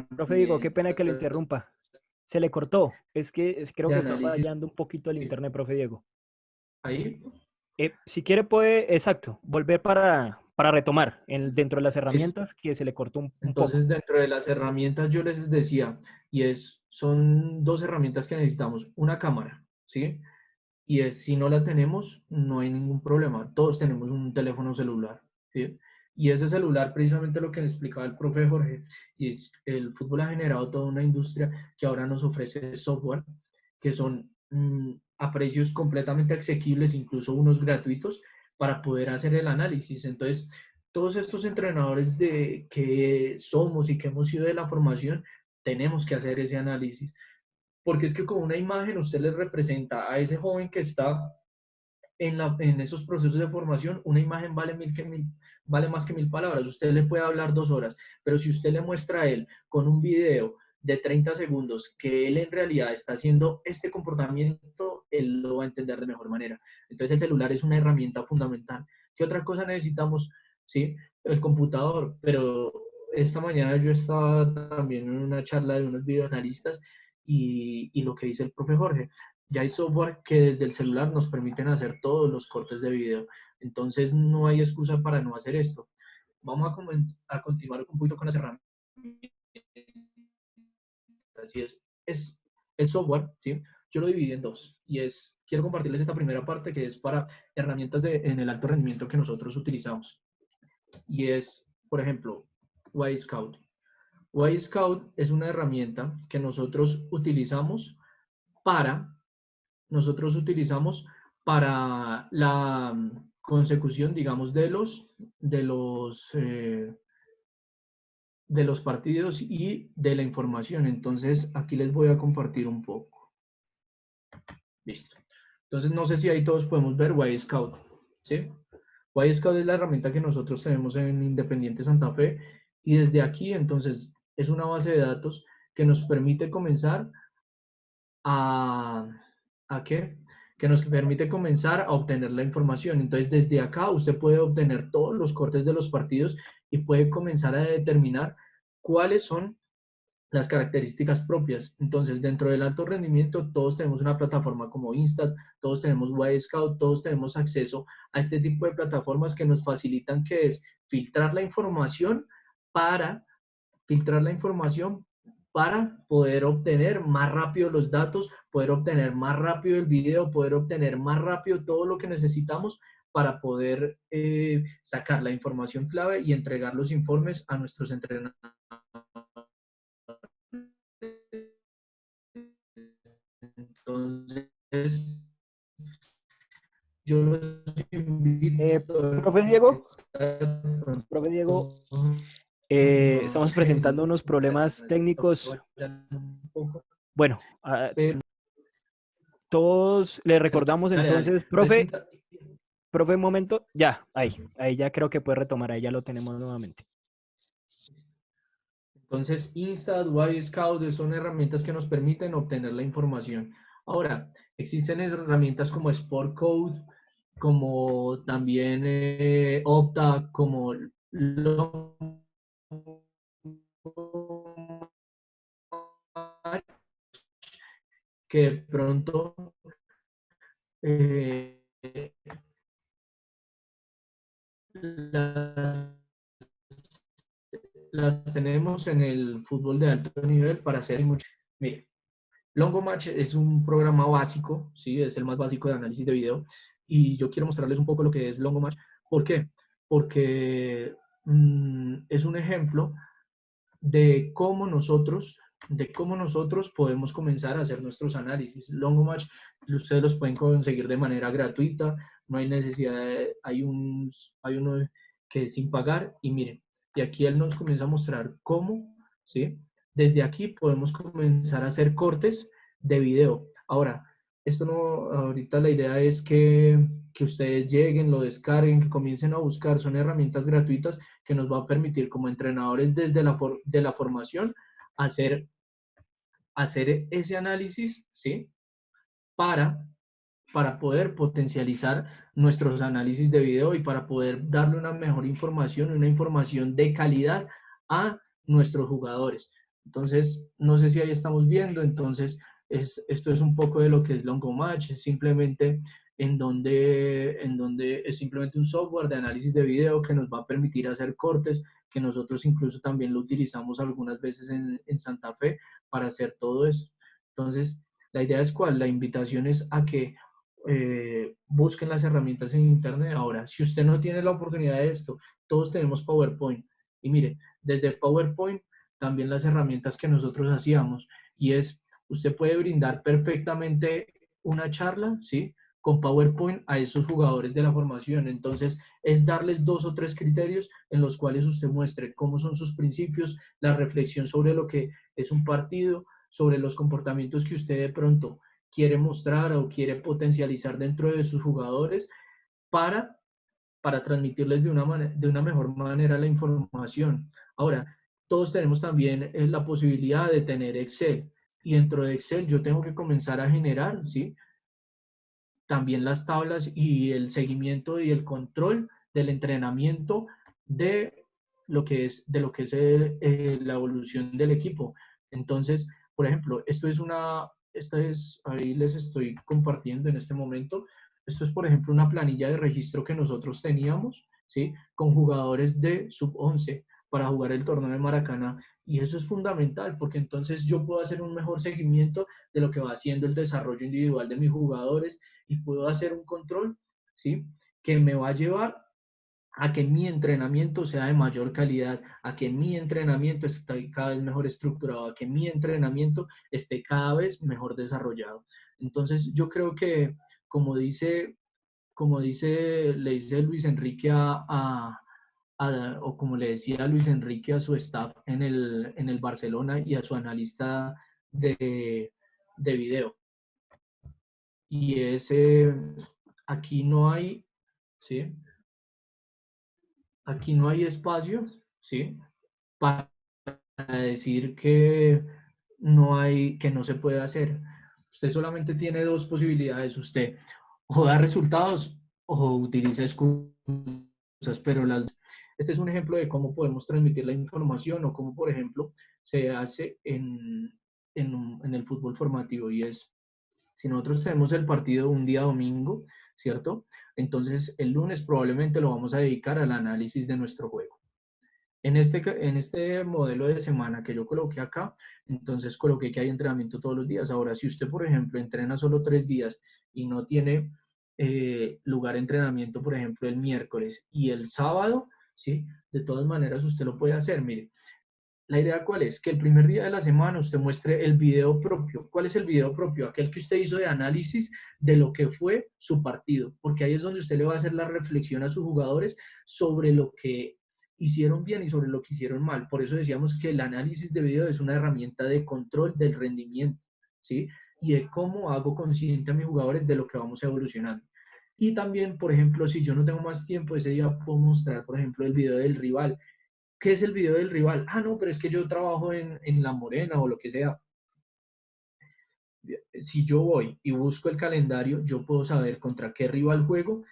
profe Diego, qué pena que lo herramientas interrumpa. Se le cortó. Creo de que está análisis. fallando un poquito el internet, profe Diego. Ahí, Si quiere puede, exacto, volver para retomar dentro de las herramientas que se le cortó un poco. entonces, dentro de las herramientas, yo les decía, y son dos herramientas que necesitamos. Una cámara, ¿sí? Y si no la tenemos, no hay ningún problema. Todos tenemos un teléfono celular, ¿sí? Y ese celular, precisamente lo que le explicaba el profe Jorge, y es el fútbol ha generado toda una industria que ahora nos ofrece software, que son a precios completamente asequibles, incluso unos gratuitos, para poder hacer el análisis. Entonces, todos estos entrenadores que somos y que hemos sido de la formación, tenemos que hacer ese análisis. Porque es que con una imagen usted le representa a ese joven que está en esos procesos de formación, una imagen vale más que 1.000 palabras. Usted le puede hablar 2 horas, pero si usted le muestra a él con un video de 30 segundos que él en realidad está haciendo este comportamiento, él lo va a entender de mejor manera. Entonces el celular es una herramienta fundamental. ¿Qué otra cosa necesitamos? Sí, el computador, pero esta mañana yo estaba también en una charla de unos videoanalistas y lo que dice el profe Jorge, ya hay software que desde el celular nos permiten hacer todos los cortes de video. Entonces no hay excusa para no hacer esto. Vamos a continuar un poquito con las herramientas. Así es el software, ¿sí? Yo lo dividí en dos y quiero compartirles esta primera parte que es para herramientas en el alto rendimiento que nosotros utilizamos. Y es, por ejemplo, Y-Scout. Y-Scout es una herramienta que nosotros utilizamos para la consecución, digamos, de los partidos y de la información. Entonces, aquí les voy a compartir un poco. Listo. Entonces, no sé si ahí todos podemos ver Y-Scout, ¿sí? Y-Scout es la herramienta que nosotros tenemos en Independiente Santa Fe y desde aquí, entonces, es una base de datos que nos permite comenzar ¿a qué? Que nos permite comenzar a obtener la información. Entonces, desde acá usted puede obtener todos los cortes de los partidos y puede comenzar a determinar cuáles son las características propias. Entonces, dentro del alto rendimiento, todos tenemos una plataforma como Instat, todos tenemos Y-Scout, todos tenemos acceso a este tipo de plataformas que nos facilitan, que es filtrar la información para poder obtener más rápido los datos, poder obtener más rápido el video, poder obtener más rápido todo lo que necesitamos para poder sacar la información clave y entregar los informes a nuestros entrenadores. Entonces, yo los invito Profe Diego, estamos presentando unos problemas técnicos. Bueno, todos le recordamos entonces, profe, un momento, ya, ahí ya creo que puede retomar, ahí ya lo tenemos nuevamente. Entonces, Instat, Y-Scout son herramientas que nos permiten obtener la información. Ahora, existen herramientas como Sport Code, como también Opta, como que de pronto eh, las, las tenemos en el fútbol de alto nivel para hacer mucho. Mire, Longomatch es un programa básico, ¿sí? Es el más básico de análisis de video, y yo quiero mostrarles un poco lo que es Longomatch. ¿Por qué? Porque es un ejemplo de cómo nosotros podemos comenzar a hacer nuestros análisis. Longomatch, ustedes los pueden conseguir de manera gratuita, no hay necesidad hay uno que es sin pagar, y miren, y aquí él nos comienza a mostrar cómo, ¿sí? Desde aquí podemos comenzar a hacer cortes de video. Ahora, esto no, ahorita la idea es que ustedes lleguen, lo descarguen, que comiencen a buscar, son herramientas gratuitas que nos va a permitir como entrenadores desde la formación hacer, hacer ese análisis, ¿sí? Para, para poder potencializar nuestros análisis de video y para poder darle una mejor información, una información de calidad a nuestros jugadores. Entonces, no sé si ahí estamos viendo, entonces esto es un poco de lo que es Longomatch, es simplemente en donde es simplemente un software de análisis de video que nos va a permitir hacer cortes, que nosotros incluso también lo utilizamos algunas veces en Santa Fe para hacer todo eso. Entonces, la idea es cuál, la invitación es a que busquen las herramientas en Internet. Ahora, si usted no tiene la oportunidad de esto, todos tenemos PowerPoint. Y mire, desde PowerPoint también las herramientas que nosotros hacíamos, y es, usted puede brindar perfectamente una charla, ¿sí? Con PowerPoint a esos jugadores de la formación. Entonces, es darles 2 o 3 criterios en los cuales usted muestre cómo son sus principios, la reflexión sobre lo que es un partido, sobre los comportamientos que usted de pronto quiere mostrar o quiere potencializar dentro de sus jugadores para, para transmitirles de una mejor manera la información. Ahora, todos tenemos también la posibilidad de tener Excel, y dentro de Excel yo tengo que comenzar a generar, ¿sí? También las tablas y el seguimiento y el control del entrenamiento de de lo que es la evolución del equipo. Entonces, por ejemplo, ahí les estoy compartiendo en este momento, esto es, por ejemplo, una planilla de registro que nosotros teníamos, ¿sí? Con jugadores de sub-11 para jugar el torneo de Maracaná. Y eso es fundamental, porque entonces yo puedo hacer un mejor seguimiento de lo que va haciendo el desarrollo individual de mis jugadores, y puedo hacer un control, ¿sí? Que me va a llevar a que mi entrenamiento sea de mayor calidad, a que mi entrenamiento esté cada vez mejor estructurado, a que mi entrenamiento esté cada vez mejor desarrollado. Entonces, yo creo que, le dice Luis Enrique o como le decía Luis Enrique a su staff en el Barcelona y a su analista de video. Y aquí no hay, ¿sí? Aquí no hay espacio, ¿sí? Para decir que que no se puede hacer. Usted solamente tiene 2 posibilidades. Usted o da resultados o utiliza excusas, pero este es un ejemplo de cómo podemos transmitir la información, o cómo, por ejemplo, se hace en el fútbol formativo, y es, si nosotros tenemos el partido un día domingo, ¿cierto? Entonces el lunes probablemente lo vamos a dedicar al análisis de nuestro juego. En este modelo de semana que yo coloqué acá, entonces coloqué que hay entrenamiento todos los días. Ahora, si usted, por ejemplo, entrena solo 3 días y no tiene lugar de entrenamiento, por ejemplo, el miércoles y el sábado, ¿sí? De todas maneras, usted lo puede hacer. Mire, la idea cuál es, que el primer día de la semana usted muestre el video propio. ¿Cuál es el video propio? Aquel que usted hizo de análisis de lo que fue su partido, porque ahí es donde usted le va a hacer la reflexión a sus jugadores sobre lo que hicieron bien y sobre lo que hicieron mal. Por eso decíamos que el análisis de video es una herramienta de control del rendimiento, ¿sí? Y de cómo hago consciente a mis jugadores de lo que vamos evolucionando. Y también, por ejemplo, si yo no tengo más tiempo, ese día puedo mostrar, por ejemplo, el video del rival. ¿Qué es el video del rival? Ah, no, pero es que yo trabajo en La Morena o lo que sea. Si yo voy y busco el calendario, yo puedo saber contra qué rival juego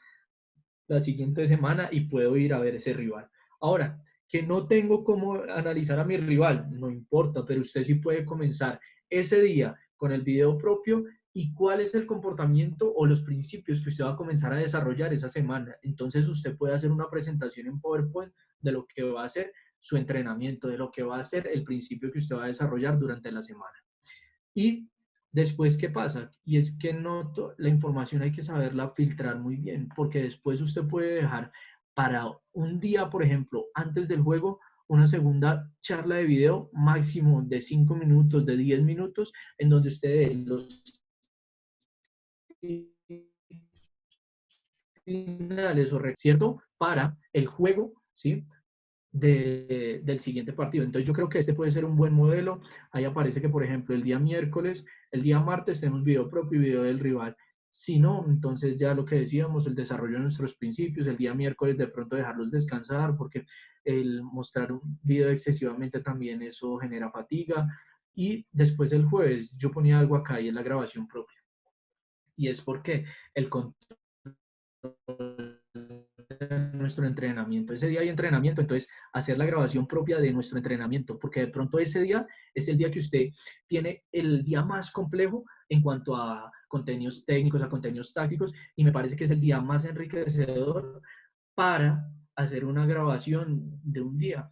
la siguiente semana y puedo ir a ver ese rival. Ahora, que no tengo cómo analizar a mi rival, no importa, pero usted sí puede comenzar ese día con el video propio y cuál es el comportamiento o los principios que usted va a comenzar a desarrollar esa semana. Entonces usted puede hacer una presentación en PowerPoint de lo que va a ser su entrenamiento, de lo que va a ser el principio que usted va a desarrollar durante la semana. Y después, ¿qué pasa? Y es que no la información hay que saberla filtrar muy bien, porque después usted puede dejar para un día, por ejemplo, antes del juego, una segunda charla de video máximo de 5 minutos, de 10 minutos, en donde usted los finales o ¿cierto? Para el juego, ¿sí? Del siguiente partido. Entonces yo creo que este puede ser un buen modelo. Ahí aparece que, por ejemplo, el día miércoles, el día martes tenemos video propio y video del rival. Si no, entonces ya lo que decíamos, el desarrollo de nuestros principios, el día miércoles de pronto dejarlos descansar, porque el mostrar un video excesivamente también eso genera fatiga. Y después el jueves yo ponía algo acá y es la grabación propia. Y es porque el control nuestro entrenamiento. Ese día hay entrenamiento, entonces hacer la grabación propia de nuestro entrenamiento, porque de pronto ese día es el día que usted tiene el día más complejo en cuanto a contenidos técnicos, a contenidos tácticos, y me parece que es el día más enriquecedor para hacer una grabación de un día.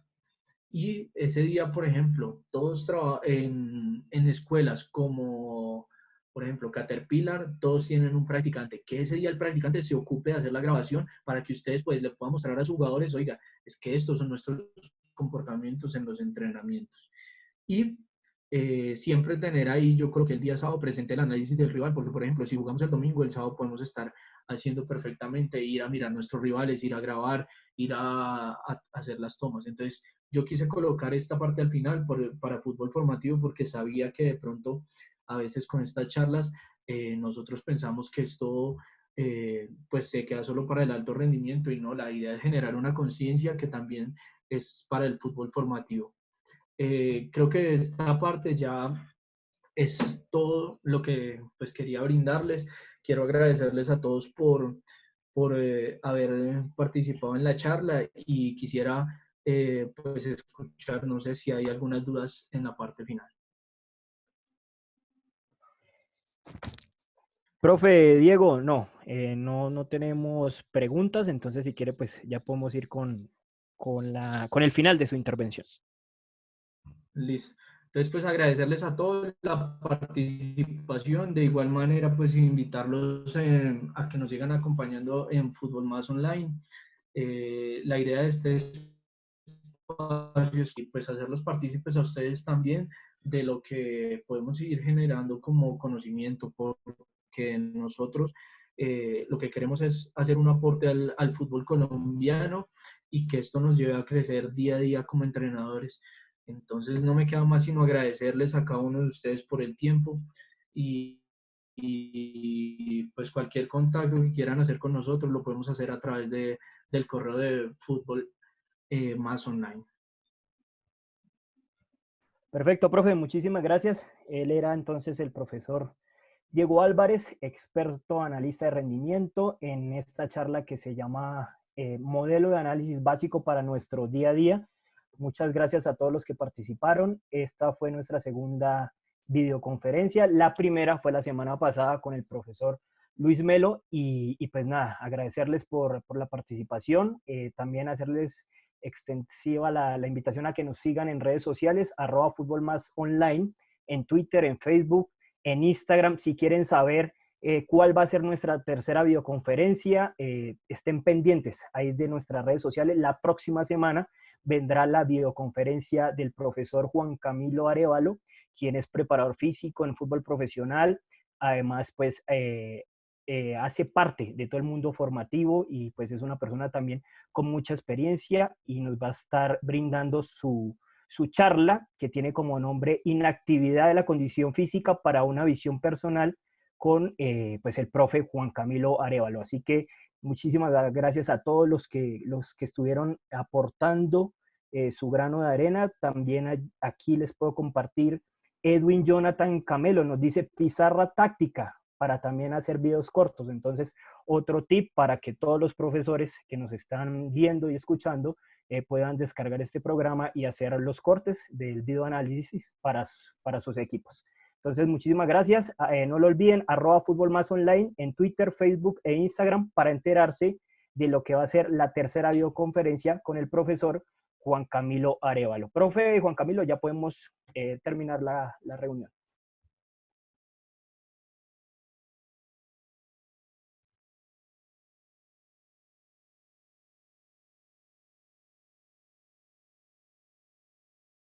Y ese día, por ejemplo, todos en escuelas como, por ejemplo, Caterpillar, todos tienen un practicante, que ese día el practicante se ocupe de hacer la grabación para que ustedes pues le puedan mostrar a sus jugadores, oiga, es que estos son nuestros comportamientos en los entrenamientos. Y siempre tener ahí, yo creo que el día sábado presente el análisis del rival, porque por ejemplo, si jugamos el domingo, el sábado podemos estar haciendo perfectamente, ir a mirar nuestros rivales, ir a grabar, ir a hacer las tomas. Entonces, yo quise colocar esta parte al final para fútbol formativo porque sabía que de pronto a veces con estas charlas nosotros pensamos que esto pues se queda solo para el alto rendimiento y no, la idea es generar una conciencia que también es para el fútbol formativo. Creo que esta parte ya es todo lo que pues quería brindarles. Quiero agradecerles a todos por haber participado en la charla y quisiera pues escuchar, no sé si hay algunas dudas en la parte final. Profe Diego, no, no tenemos preguntas, entonces si quiere, pues ya podemos ir con el final de su intervención. Listo. Entonces, pues agradecerles a todos la participación. De igual manera, pues invitarlos a que nos sigan acompañando en Fútbol Más Online. La idea de este espacio es pues hacerlos partícipes a ustedes también de lo que podemos seguir generando como conocimiento, porque nosotros lo que queremos es hacer un aporte al fútbol colombiano y que esto nos lleve a crecer día a día como entrenadores. Entonces no me queda más sino agradecerles a cada uno de ustedes por el tiempo y pues cualquier contacto que quieran hacer con nosotros lo podemos hacer a través del correo de Fútbol Más Online. Perfecto, profe, muchísimas gracias. Él era entonces el profesor Diego Álvarez, experto analista de rendimiento, en esta charla que se llama Modelo de análisis básico para nuestro día a día. Muchas gracias a todos los que participaron. Esta fue nuestra segunda videoconferencia. La primera fue la semana pasada con el profesor Luis Melo y pues nada, agradecerles por la participación, también hacerles extensiva la invitación a que nos sigan en redes sociales, @futbolmasonline, en Twitter, en Facebook, en Instagram. Si quieren saber cuál va a ser nuestra tercera videoconferencia, estén pendientes ahí de nuestras redes sociales. La próxima semana vendrá la videoconferencia del profesor Juan Camilo Arévalo, quien es preparador físico en fútbol profesional. Además, pues hace parte de todo el mundo formativo y pues es una persona también con mucha experiencia y nos va a estar brindando su charla que tiene como nombre Inactividad de la condición física para una visión personal con pues el profe Juan Camilo Arévalo. Así que muchísimas gracias a todos los que estuvieron aportando su grano de arena. También aquí les puedo compartir Edwin Jonathan Camelo, nos dice pizarra táctica para también hacer videos cortos. Entonces, otro tip para que todos los profesores que nos están viendo y escuchando puedan descargar este programa y hacer los cortes del video análisis para sus equipos. Entonces, muchísimas gracias. No lo olviden, @FútbolMásOnline en Twitter, Facebook e Instagram para enterarse de lo que va a ser la tercera videoconferencia con el profesor Juan Camilo Arévalo. Profe Juan Camilo, ya podemos terminar la reunión.